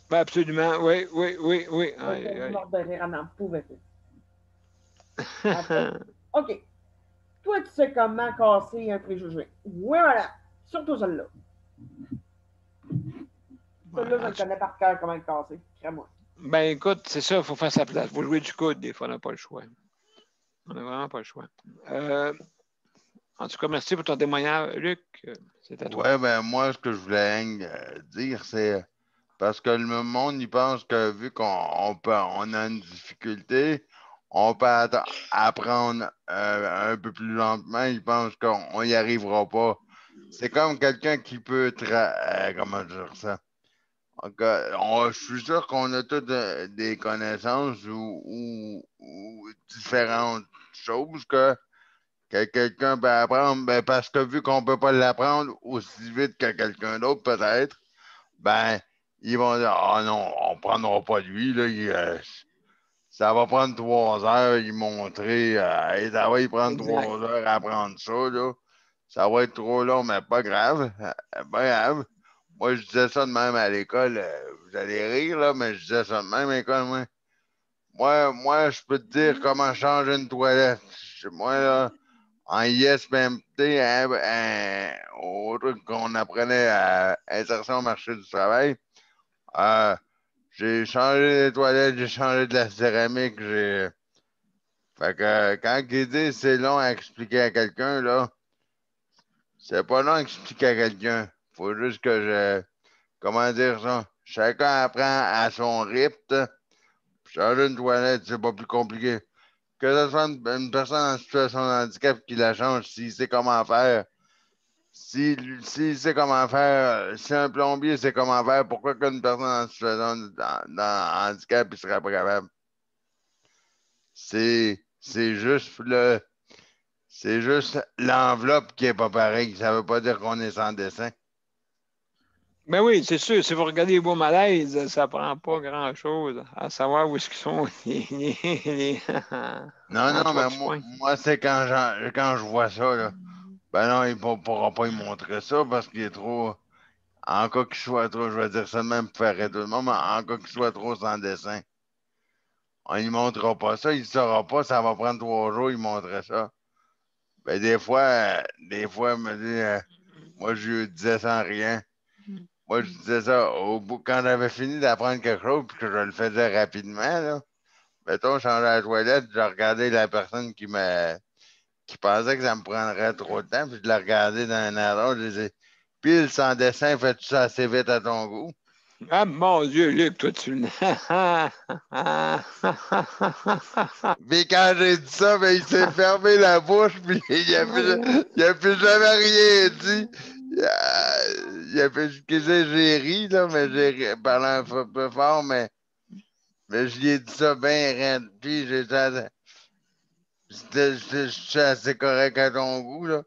Ben absolument, oui. Elle était morte de rire, elle n'en pouvait plus. OK. Toi, tu sais comment casser un préjugé. Oui, voilà. Surtout celle-là. Celle-là, je le connais par cœur, comment le casser. Crée-moi. Ben écoute, c'est ça, il faut faire sa place. Il faut jouer du coude, des fois, on n'a pas le choix. On n'a vraiment pas le choix. En tout cas, merci pour ton témoignage, Luc. C'est à toi. Ouais, ben moi, ce que je voulais dire, c'est parce que le monde, il pense que vu qu'on a une difficulté, on peut apprendre un peu plus lentement. Il pense qu'on n'y arrivera pas. C'est comme quelqu'un qui peut comment dire ça? Donc, je suis sûr qu'on a toutes des connaissances ou différentes choses que quelqu'un peut apprendre, ben, parce que vu qu'on ne peut pas l'apprendre aussi vite que quelqu'un d'autre, peut-être, ben, ils vont dire ah non, on ne prendra pas lui, là, ça va prendre 3 heures, il montrer, et ça va y prendre 3 heures à apprendre ça, là. Ça va être trop long, mais pas grave. Pas grave. Moi, je disais ça de même à l'école. Vous allez rire, là, mais je disais ça de même à l'école, moi, je peux te dire comment changer une toilette. Moi, là, en ISPMT, au truc qu'on apprenait à insertion au marché du travail, j'ai changé les toilettes, j'ai changé de la céramique, Fait que quand il dit c'est long à expliquer à quelqu'un, là, c'est pas long à expliquer à quelqu'un. Faut juste que comment dire ça? Chacun apprend à son rythme. Changer une toilette, c'est pas plus compliqué. Que ce soit une personne en situation de handicap qui la change, s'il sait comment faire. S'il sait comment faire, si un plombier sait comment faire, pourquoi qu'une personne en situation de handicap ne serait pas capable? C'est juste c'est juste l'enveloppe qui n'est pas pareille. Ça ne veut pas dire qu'on est sans dessin. Ben oui, c'est sûr. Si vous regardez les beaux malaises, ça ne prend pas grand-chose à savoir où est-ce qu'ils sont Non, mais moi c'est quand je vois ça, là. Ben non, il ne pourra pas y montrer ça parce qu'il est trop. En cas qu'il soit trop, je vais dire ça de même pour faire rire tout le monde, mais en cas qu'il soit trop sans dessin. On ne montrera pas ça, il ne saura pas, ça va prendre 3 jours, il montrerait ça. Ben, des fois, il me dit, moi, je disais sans rien. Moi, je disais ça au bout, quand j'avais fini d'apprendre quelque chose, puis que je le faisais rapidement, là. Mettons, je changeais la toilette, je regardais la personne qui pensait que ça me prendrait trop de temps, puis je la regardais dans un arbre, je disais, pile sans dessin, fais-tu ça assez vite à ton goût? Ah, mon Dieu, Luc, toi, tu... Puis quand j'ai dit ça, ben, il s'est fermé la bouche, puis il n'a plus jamais rien dit. Il a fait excusez, j'ai ri, là, mais j'ai parlé un peu fort, mais je lui ai dit ça bien raide. Puis je suis assez correct à ton goût, là.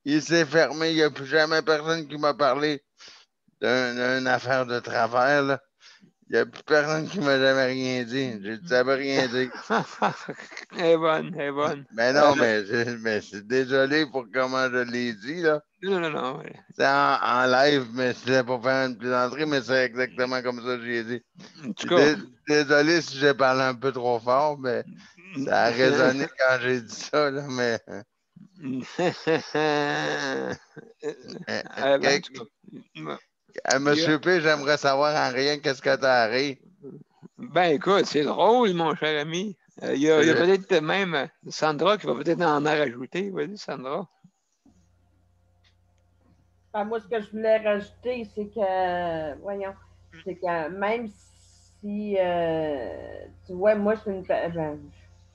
Il s'est fermé, il n'y a plus jamais personne qui m'a parlé d'une affaire de travers, là. Il n'y a plus personne qui m'a jamais rien dit. J'ai dit, ça veut rien dire. Elle est bonne, elle est bonne. Mais non, mais c'est désolé pour comment je l'ai dit, là. Non. C'est en live, mais c'était pour faire une plaisanterie, mais c'est exactement comme ça que j'ai dit. En tout cas. Désolé si j'ai parlé un peu trop fort, mais ça a résonné quand j'ai dit ça, là, mais... Monsieur P, j'aimerais savoir en rien qu'est-ce que tu as ri. Ben écoute, c'est drôle, mon cher ami. Il y a peut-être même Sandra qui va peut-être en rajouter. Vas-y, Sandra. Ben, moi, ce que je voulais rajouter, c'est que, c'est que même si, tu vois, moi, je suis une. Ben,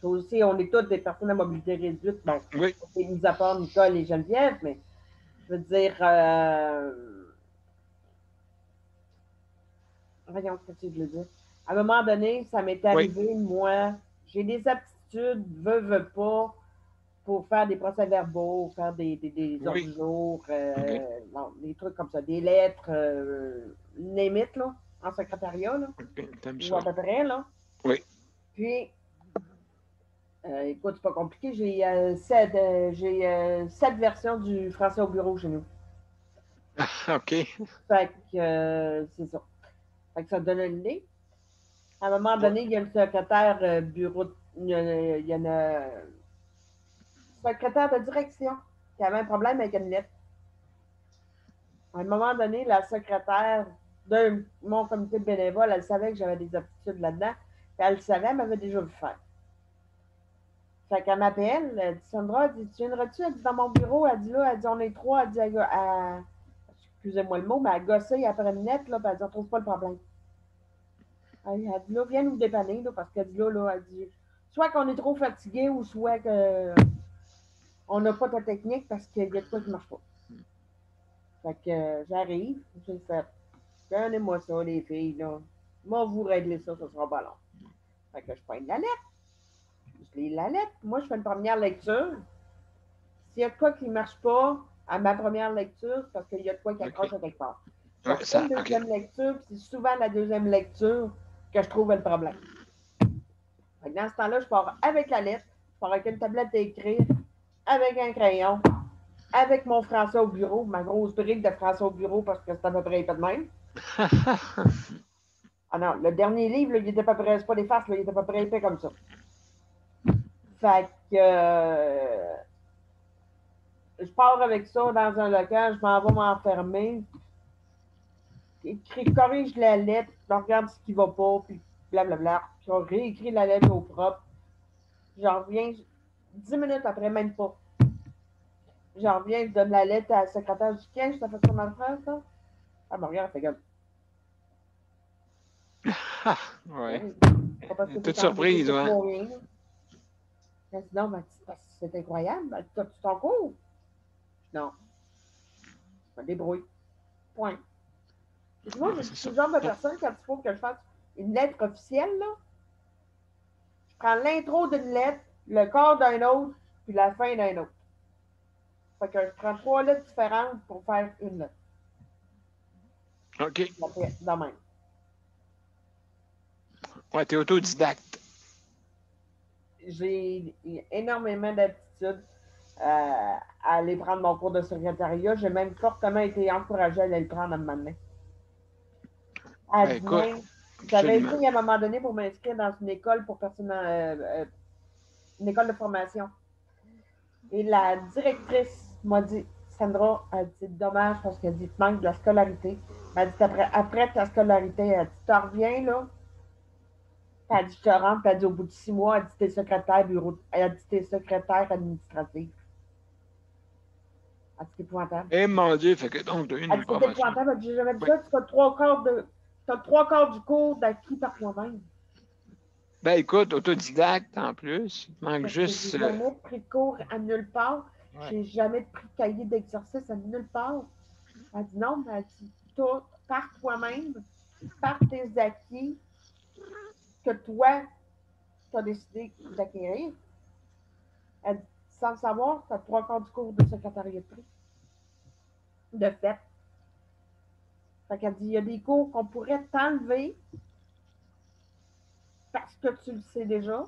aussi, on est toutes des personnes à mobilité réduite. Bon, oui. Mis à part Nicole et Geneviève, mais je veux dire, voyons, qu'est-ce que je veux dire? À un moment donné, ça m'est arrivé, moi, j'ai des aptitudes, veux pas, pour faire des procès-verbaux, faire des ordres du jour, bon, des trucs comme ça, des lettres, limite, là, en secrétariat, là, ou à peu près, là. Oui. Puis, écoute, c'est pas compliqué, j'ai 7 versions du français au bureau chez nous. OK. Fait que, c'est ça. Fait que ça donne une idée. À un moment donné, il y a le secrétaire bureau, il y a une secrétaire de direction qui avait un problème avec une lettre. À un moment donné, la secrétaire de mon comité de bénévoles, elle savait que j'avais des aptitudes là-dedans. Puis elle le savait, elle m'avait déjà vu faire. Fait qu'elle m'appelle, elle dit, Sandra, elle dit, tu viendras-tu? Elle dit, dans mon bureau, elle dit, là, elle dit, on est 3, elle dit, excusez-moi le mot, mais elle gossait après une lettre, là, puis elle dit, on trouve pas le problème. Elle dit, là, viens nous dépanner, là, parce qu'elle dit, là, elle dit, soit qu'on est trop fatigué ou soit qu'on n'a pas ta technique parce qu'il y a de quoi qui ne marche pas. Fait que j'arrive, j'ai fait, donnez-moi ça, les filles, là. Moi, vous régler ça, ça sera pas long. Fait que je prends la lettre. Je lis la lettre. Moi, je fais une première lecture. S'il y a de quoi qui ne marche pas à ma première lecture, c'est parce qu'il y a de quoi qui accroche à quelque part. Je fais une deuxième lecture, puis c'est souvent la deuxième lecture que je trouve le problème. Dans ce temps-là, je pars avec la lettre, je pars avec une tablette d'écrire, avec un crayon, avec mon français au bureau, ma grosse brique de français au bureau, parce que c'est à peu près pas de même. Ah non, le dernier livre, là, il était à peu près, c'est pas des farces, là, il était à peu près épais comme ça. Fait que je pars avec ça dans un local, je m'en vais m'enfermer, corrige la lettre, je regarde ce qui va pas, puis blablabla. Je réécris la lettre au propre. J'en reviens 10 minutes après, même pas. J'en reviens, je donne la lettre à la secrétaire du 15, ça fait ça mal faire, ça? Elle me regarde, elle fait comme. Ouais. Toute surprise, ouais. Elle dit, non, mais c'est incroyable. T'as-tu ton cours? Non. Je me débrouille. Point. Et moi, je suis le genre de personne, quand il faut que je fasse une lettre officielle, là, je prends l'intro d'une lettre, le corps d'un autre, puis la fin d'un autre. Fait que je prends 3 lettres différentes pour faire une lettre. OK. De même. Ouais, t'es autodidacte. J'ai énormément d'aptitudes à aller prendre mon cours de secrétariat. J'ai même fortement été encouragée à aller le prendre à un moment donné. J'avais essayé à un moment donné pour m'inscrire dans une école pour une école de formation. Et la directrice m'a dit, Sandra, elle dit, dommage parce qu'elle dit, il te manque de la scolarité. Elle dit, après ta scolarité, elle dit, tu reviens là. Puis elle dit, je te rentre, puis elle dit, au bout de 6 mois, elle dit, t'es secrétaire bureau. Elle dit, t'es secrétaire administrative. Elle dit, c'est épouvantable. Eh mon Dieu, fait que donc, elle dit, c'est épouvantable. Elle dit, j'ai jamais dit ça, tu as 3/4 du cours d'acquis par toi-même. Ben écoute, autodidacte en plus. Il manque juste. J'ai jamais pris de cours à nulle part. Ouais. J'ai jamais pris de cahier d'exercice à nulle part. Elle dit non, mais elle dit tout par toi-même, par tes acquis que toi, tu as décidé d'acquérir. Elle dit, sans le savoir, tu as 3/4 du cours de secrétariat de prix. De fait. Fait qu'elle dit, il y a des cours qu'on pourrait t'enlever, parce que tu le sais déjà.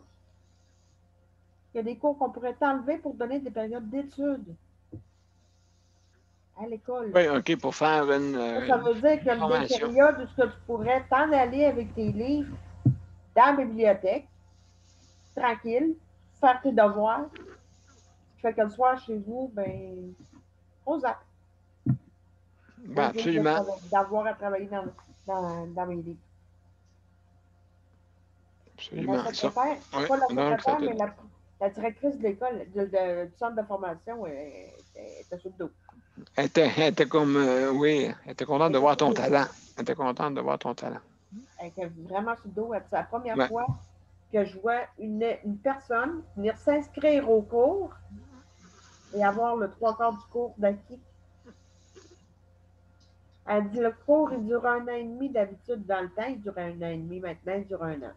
Il y a des cours qu'on pourrait t'enlever pour donner des périodes d'études à l'école. Oui, OK, pour faire Ça veut dire qu'il y a des formation. périodes où tu pourrais t'en aller avec tes livres dans la bibliothèque, tranquille, faire tes devoirs. Fait que le soir, chez vous, ben, on zappe. Ben, absolument. D'avoir à travailler dans mes livres. Absolument. La secrétaire, Oui, pas la donc, secrétaire, mais la directrice de l'école, du centre de formation, était sur le dos. Elle était comme, oui, elle était contente de voir ton talent. Elle était contente de voir ton talent. Elle était vraiment sur le dos. C'est la première Ouais. fois que je vois une personne venir s'inscrire au cours et avoir le 3/4 du cours d'acquis. Elle dit le cours, il dure 1 an et demi. D'habitude, dans le temps, il durait 1 an et demi. Maintenant, il dure 1 an.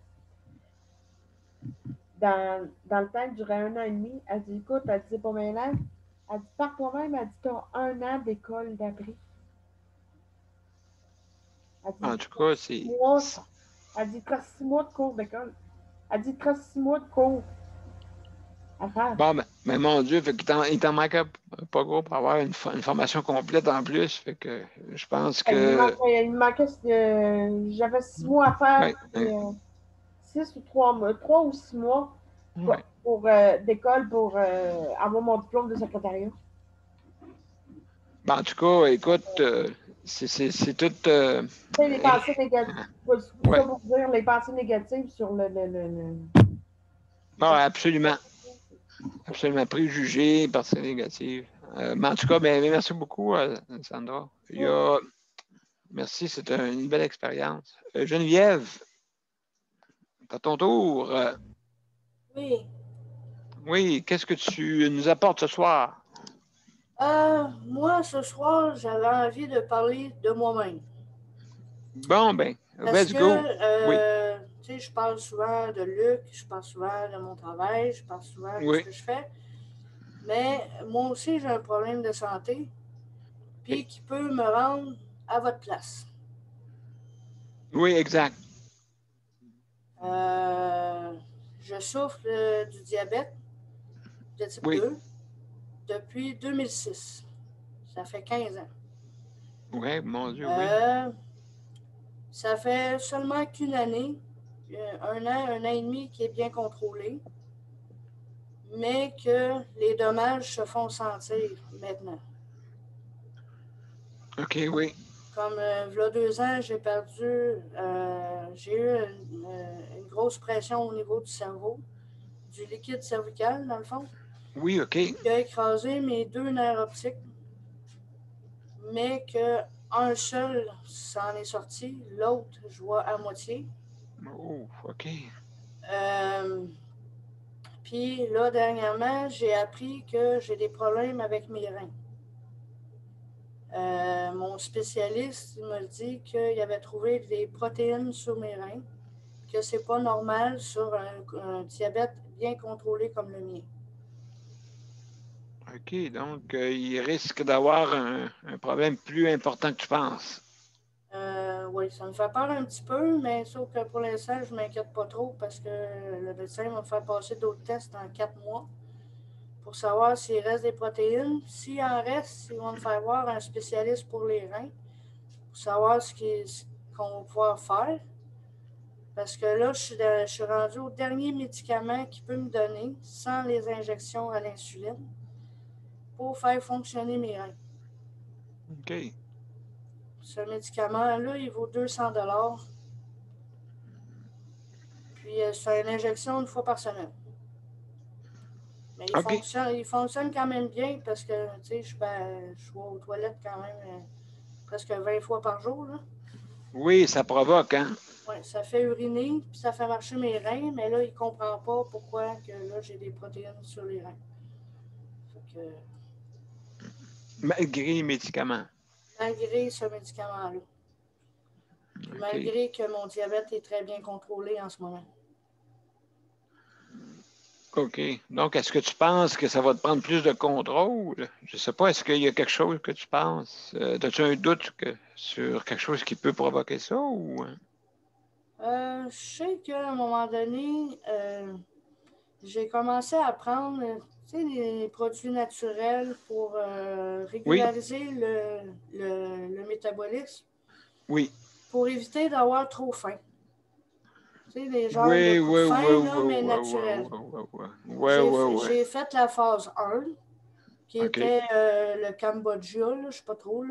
Dans le temps, il durait 1 an et demi. Elle dit écoute, elle dit c'est pas mêlant. Elle dit par toi-même, elle dit tu as 1 an d'école d'abri. En tout cas, c'est. Elle dit tu as 6 mois de cours d'école. Elle dit tu as 6 mois de cours à faire. Bon, mais mon Dieu, fait il t'en manquait pas gros pour avoir une formation complète en plus. Fait que je pense que. Il me manquait j'avais 6 mois à faire. 6 ou 3 mois, 3 ou 6 mois d'école pour avoir mon diplôme de secrétariat. Ben, en tout cas, écoute, c'est tout. Les pensées négatives. Ouais. Vous dire les pensées négatives sur le... Non, absolument. Absolument. Préjugés, pensées négatives. Mais en tout cas, merci beaucoup, Sandra. Merci, c'était une belle expérience. Geneviève, à ton tour. Oui. Oui, qu'est-ce que tu nous apportes ce soir? Moi, ce soir, j'avais envie de parler de moi-même. Bon, ben, let's go. Oui. Tu sais, je parle souvent de Luc, je parle souvent de mon travail, je parle souvent de ce que je fais. Mais moi aussi, j'ai un problème de santé, puis qui peut me rendre à votre place. Oui, exact. Je souffre du diabète de type 2 depuis 2006. Ça fait 15 ans. Oui, mon Dieu, oui. Ça fait seulement qu'une année, 1 an et demi qui est bien contrôlé, mais que les dommages se font sentir maintenant. OK, oui. Comme il y a 2 ans, j'ai eu une grosse pression au niveau du cerveau, du liquide cervical, dans le fond. Oui, OK. Qui a écrasé mes 2 nerfs optiques, mais qu'un seul s'en est sorti, l'autre, je vois à moitié. Oh, OK. Puis là, dernièrement, j'ai appris que j'ai des problèmes avec mes reins. Mon spécialiste m'a dit qu'il avait trouvé des protéines sur mes reins, que c'est pas normal sur un diabète bien contrôlé comme le mien. OK, donc il risque d'avoir un problème plus important que tu penses. Oui, ça me fait peur un petit peu, mais sauf que pour l'instant, je ne m'inquiète pas trop parce que le médecin va me faire passer d'autres tests dans 4 mois pour savoir s'il reste des protéines. S'il en reste, ils vont me faire voir un spécialiste pour les reins pour savoir ce qu'on va pouvoir faire. Parce que là, je suis rendue au dernier médicament qu'il peut me donner sans les injections à l'insuline pour faire fonctionner mes reins. OK. Ce médicament-là, il vaut 200 $. Puis, c'est une injection 1 fois par semaine. Mais il fonctionne quand même bien parce que, tu sais, je vais aux toilettes quand même presque 20 fois par jour, là. Oui, ça provoque, hein? Oui, ça fait uriner, puis ça fait marcher mes reins, mais là, il ne comprend pas pourquoi que là, j'ai des protéines sur les reins. Fait que... Malgré les médicaments. Malgré ce médicament-là. Okay. Malgré que mon diabète est très bien contrôlé en ce moment. OK. Donc, est-ce que tu penses que ça va te prendre plus de contrôle? Je ne sais pas, est-ce qu'il y a quelque chose que tu penses? As-tu un doute sur quelque chose qui peut provoquer ça? Ou... Je sais qu'à un moment donné, j'ai commencé à prendre les produits naturels pour régulariser le métabolisme. Oui. Pour éviter d'avoir trop faim. Tu sais, des genres de coups de faim, mais naturels. J'ai fait la phase 1, qui était le Cambodgia, je ne sais pas trop.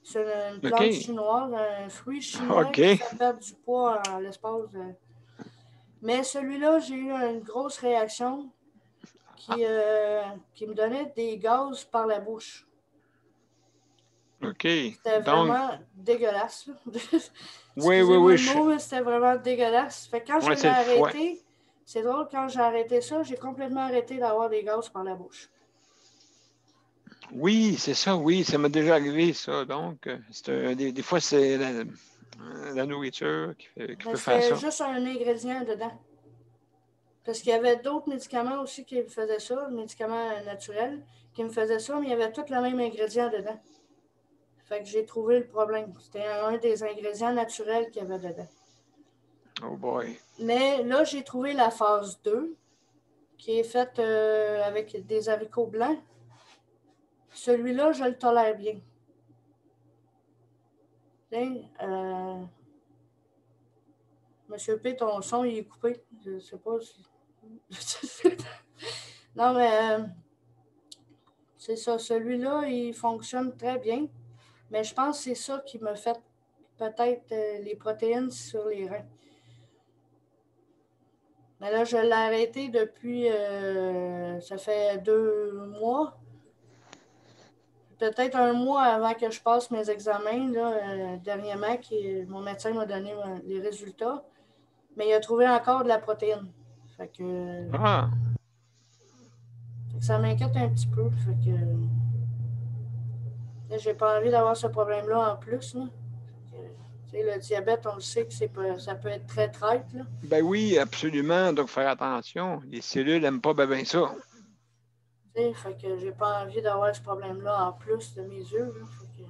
C'est une plante chinoise, un fruit chinois qui fait perdre du poids en l'espace de... Mais celui-là, j'ai eu une grosse réaction qui me donnait des gaz par la bouche. OK. C'était vraiment dégueulasse. Oui. Le mot, mais c'était vraiment dégueulasse. Fait que quand je l'ai arrêté, c'est drôle, quand j'ai arrêté ça, j'ai complètement arrêté d'avoir des gaz par la bouche. Oui, c'est ça, oui, ça m'est déjà arrivé, ça. Donc, des fois, c'est la nourriture qui peut faire ça. C'était juste un ingrédient dedans. Parce qu'il y avait d'autres médicaments aussi qui me faisaient ça, médicaments naturels, qui me faisaient ça, mais il y avait tous le même ingrédient dedans. Fait que j'ai trouvé le problème. C'était un des ingrédients naturels qu'il y avait dedans. Oh boy. Mais là, j'ai trouvé la phase 2, qui est faite avec des haricots blancs. Celui-là, je le tolère bien. Monsieur P, ton son, il est coupé. Je ne sais pas si... Non, mais c'est ça. Celui-là, il fonctionne très bien. Mais je pense que c'est ça qui m'a fait peut-être les protéines sur les reins. Mais là, je l'ai arrêté depuis, ça fait 2 mois. Peut-être 1 mois avant que je passe mes examens, là, dernièrement, mon médecin m'a donné les résultats. Mais il a trouvé encore de la protéine. Fait que, ça m'inquiète un petit peu. Fait que, j'ai pas envie d'avoir ce problème-là en plus. Là. Le diabète, on le sait que ça peut être très traite. Là. Ben oui, absolument. Donc, faire attention. Les cellules n'aiment pas bien ça. Fait que j'ai pas envie d'avoir ce problème-là en plus de mes yeux. Là. Fait que...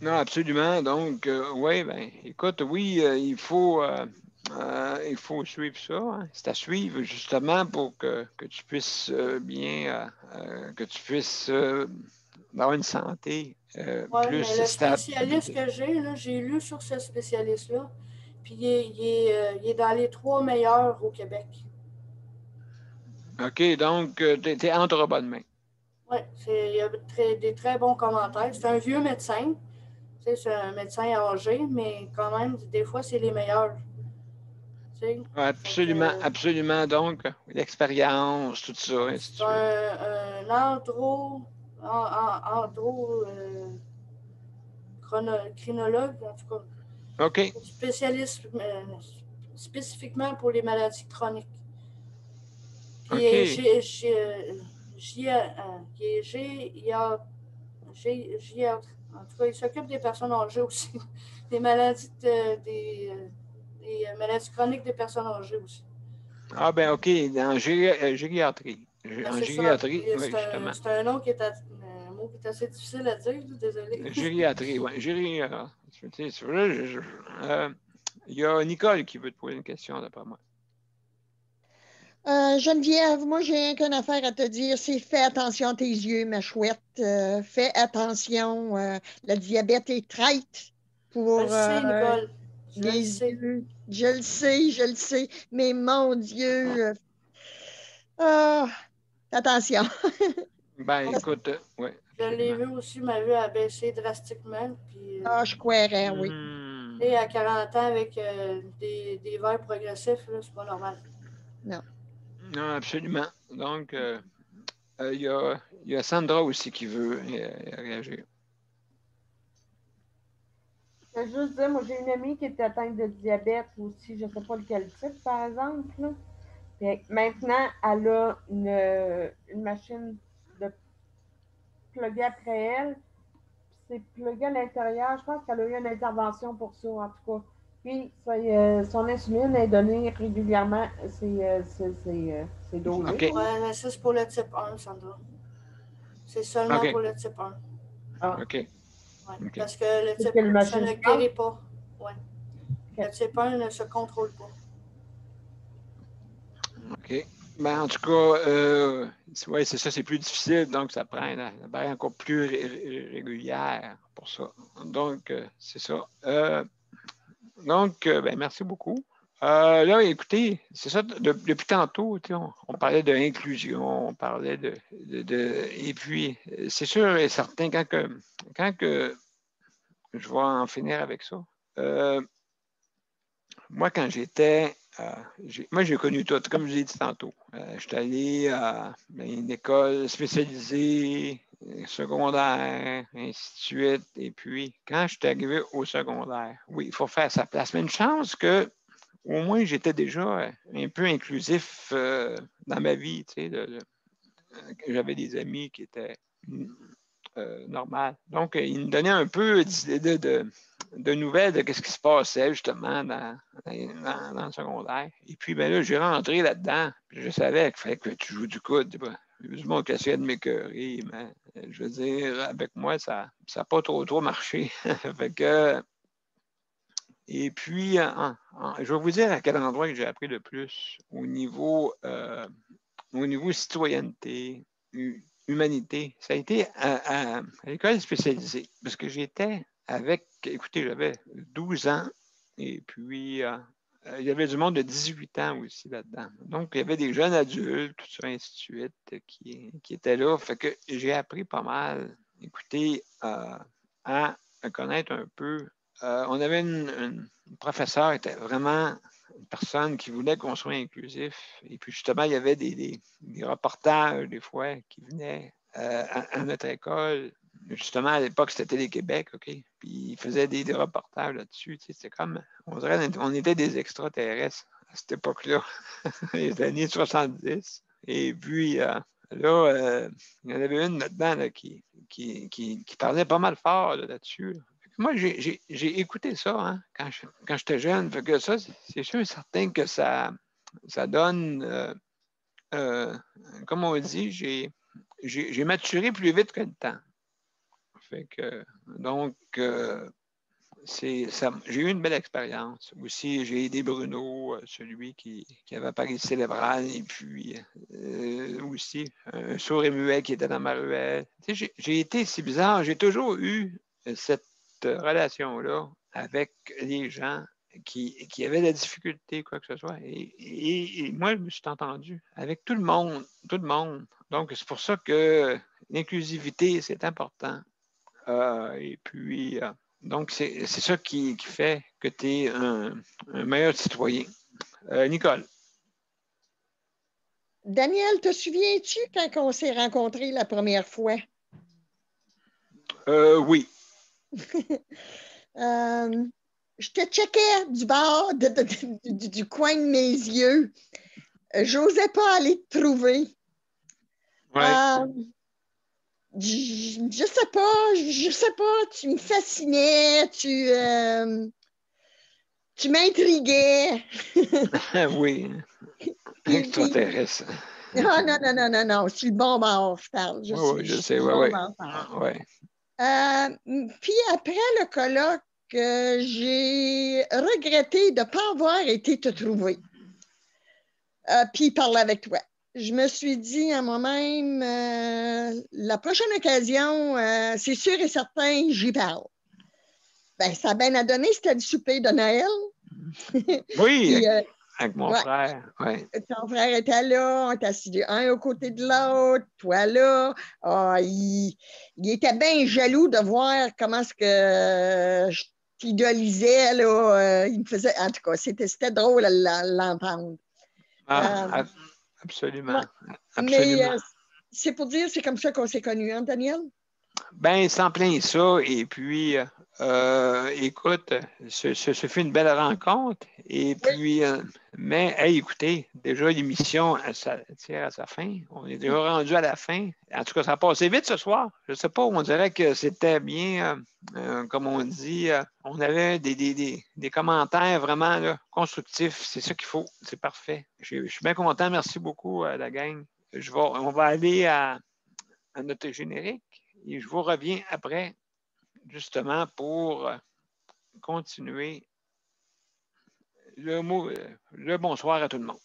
Non, absolument. Donc, oui, ben, écoute, oui, il faut suivre ça. Hein. C'est à suivre justement pour que tu puisses que tu puisses avoir une santé plus mais le stable. spécialiste que j'ai lu sur ce spécialiste-là, puis il est dans les 3 meilleurs au Québec. OK, donc, tu es entre bonnes mains. Oui, il y a des très bons commentaires. C'est un vieux médecin. C'est un médecin âgé, mais quand même, des fois, c'est les meilleurs. Absolument, absolument. Donc, l'expérience, tout ça. C'est un crinologue, en tout cas. OK. Spécialiste spécifiquement pour les maladies chroniques. Puis, OK. En tout cas, il s'occupe des personnes âgées aussi. Des maladies, des maladies chroniques des personnes âgées aussi. Ah ben OK, en gériatrie. En gériatrie, oui, justement. C'est un nom qui est un mot qui est assez difficile à dire, désolé. Gériatrie, oui. Il y a Nicole qui veut te poser une question, d'après moi. Geneviève, moi, j'ai qu'une affaire à te dire, c'est fais attention à tes yeux, ma chouette. Fais attention. Le diabète est traite pour Nicole. les yeux. Je le sais. Mais mon Dieu. Attention. Ben, écoute, oui. Je l'ai vu aussi, ma vue a baissé drastiquement. Puis, je croirais, oui. Et à 40 ans, avec des verres progressifs, c'est pas normal. Non. Non, absolument. Donc, il y a Sandra aussi qui veut réagir. Je veux juste dire, moi, j'ai une amie qui est atteinte de diabète aussi, je ne sais pas lequel type, par exemple. Là. Puis maintenant, elle a une machine de plugger après elle. C'est plugué à l'intérieur. Je pense qu'elle a eu une intervention pour ça, en tout cas. Puis, son insuline est donnée régulièrement. C'est dosé. Okay. Ouais, ça, c'est pour le type 1, Sandra. C'est seulement pour le type 1. Ah. OK. Ouais, okay. Parce que le type 1, ça ne guérit pas. Ouais. Le type 1 ne se contrôle pas. OK. Ben, en tout cas, ouais, c'est ça, c'est plus difficile, donc ça prend la barre encore plus régulière pour ça. Donc, c'est ça. Donc, ben, merci beaucoup. Là, écoutez, c'est ça, depuis tantôt, on parlait de l'inclusion, on parlait et puis, c'est sûr et certain, quand que je vais en finir avec ça, moi, quand j'étais, moi, j'ai connu tout, comme je l'ai dit tantôt. J'étais allé à une école spécialisée, secondaire, ainsi de suite. Et puis, quand je suis arrivé au secondaire, oui, il faut faire sa place. Mais une chance que, au moins, j'étais déjà un peu inclusif dans ma vie. Tu sais, j'avais des amis qui étaient normaux. Donc, ils me donnaient un peu de nouvelles de ce qui se passait justement dans le secondaire. Et puis, ben là, j'ai rentré là-dedans. Je savais qu'il fallait que tu joues du coude. Il y a du monde qui essayait de m'écœurer, mais je veux dire, avec moi, ça n'a pas trop marché. Fait que, et puis, je vais vous dire à quel endroit que j'ai appris le plus au niveau citoyenneté, humanité. Ça a été à l'école spécialisée, parce que j'étais écoutez, j'avais 12 ans, et puis il y avait du monde de 18 ans aussi là-dedans. Donc, il y avait des jeunes adultes, tout ça, ainsi de suite, qui étaient là. Fait que j'ai appris pas mal, écoutez, à connaître un peu. On avait une professeure qui était vraiment une personne qui voulait qu'on soit inclusif. Et puis, justement, il y avait des reportages, des fois, qui venaient à notre école. Justement, à l'époque, c'était Télé-Québec, OK? Puis, ils faisaient des reportages là-dessus. Tu sais, c'était comme, on dirait, on était des extraterrestres à cette époque-là, les années 70. Et puis, là, il y en avait une là-dedans là, qui parlait pas mal fort là-dessus. Moi, j'ai écouté ça hein, quand j'étais jeune. Fait que ça, c'est sûr et certain que ça donne, comme on dit, j'ai maturé plus vite que le temps. Fait que, donc, j'ai eu une belle expérience. Aussi, j'ai aidé Bruno, celui qui avait Paris cérébral, et puis aussi un sourd et muet qui était dans ma ruelle. Tu sais, j'ai été si bizarre, j'ai toujours eu cette relation-là avec les gens qui avaient de la difficulté, quoi que ce soit. Et moi, je me suis entendu avec tout le monde, tout le monde. Donc, c'est pour ça que l'inclusivité, c'est important. Et puis, donc, c'est ça qui fait que tu es un meilleur citoyen. Nicole. Daniel, te souviens-tu quand on s'est rencontrés la première fois? Oui. Je te checkais du bord du coin de mes yeux. J'osais pas aller te trouver. Ouais. Je sais pas, tu me fascinais, tu m'intriguais. Oui. Extraterrestre. Non, c'est le bon bord, je parle. Je sais, oui. Puis après le colloque, j'ai regretté de ne pas avoir été te trouver. Puis parler avec toi. Je me suis dit à moi-même, la prochaine occasion, c'est sûr et certain, j'y parle. Ben, ça a bien à donner, c'était le souper de Noël. Oui, puis, avec mon frère. Ouais. Ton frère était là, on était assis un aux côtés de l'autre, toi là. Il était bien jaloux de voir comment est-ce que je t'idolisais. Il me faisait, en tout cas, c'était drôle à l'entendre. Absolument. Mais c'est pour dire, c'est comme ça qu'on s'est connus, hein, Daniel? Ben, c'est en plein ça. Et puis, écoute, ce fut une belle rencontre. Et puis, mais, hey, écoutez, déjà, l'émission, ça tire à sa fin. On est déjà rendu à la fin. En tout cas, ça a passé vite ce soir. Je ne sais pas, on dirait que c'était bien, comme on dit, on avait des commentaires vraiment là, constructifs. C'est ça qu'il faut. C'est parfait. Je suis bien content. Merci beaucoup à la gang. On va aller à notre générique. Et je vous reviens après, justement, pour continuer le bonsoir à tout le monde.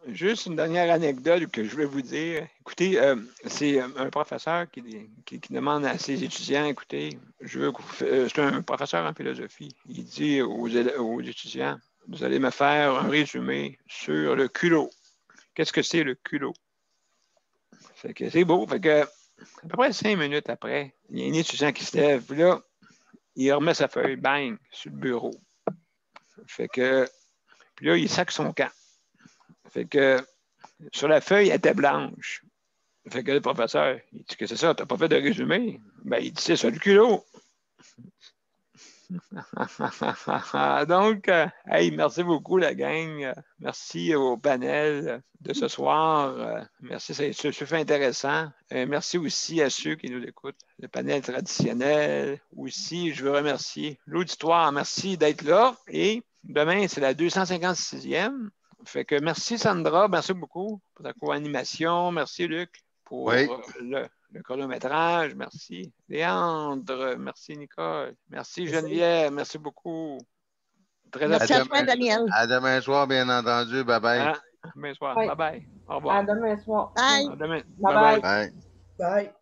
Juste une dernière anecdote que je voulais vous dire. Écoutez, c'est un professeur qui demande à ses étudiants, écoutez, c'est un professeur en philosophie. Il dit aux étudiants, vous allez me faire un résumé sur le culot. Qu'est-ce que c'est le culot? Fait que c'est beau. Fait que, à peu près 5 minutes après, il y a un étudiant qui se lève, puis là, il remet sa feuille, bang, sur le bureau. Fait que, puis là, il sac son camp. Fait que sur la feuille, elle était blanche. Fait que le professeur, il dit que c'est ça, t'as pas fait de résumé? Ben, il dit c'est ça le culot. Donc, hey, merci beaucoup la gang. Merci au panel de ce soir. Merci, c'est super intéressant. Merci aussi à ceux qui nous écoutent. Le panel traditionnel. Aussi, je veux remercier l'auditoire. Merci d'être là. Et demain, c'est la 256e. Fait que merci Sandra, merci beaucoup pour ta co-animation. Merci Luc pour le chronométrage. Merci Léandre, merci Nicole, merci Geneviève, merci beaucoup. Merci à toi, Daniel. À demain soir, bien entendu. Bye bye. À demain soir. Bye bye. Au revoir. À demain soir. Bye. À demain. Bye bye. Bye. Bye.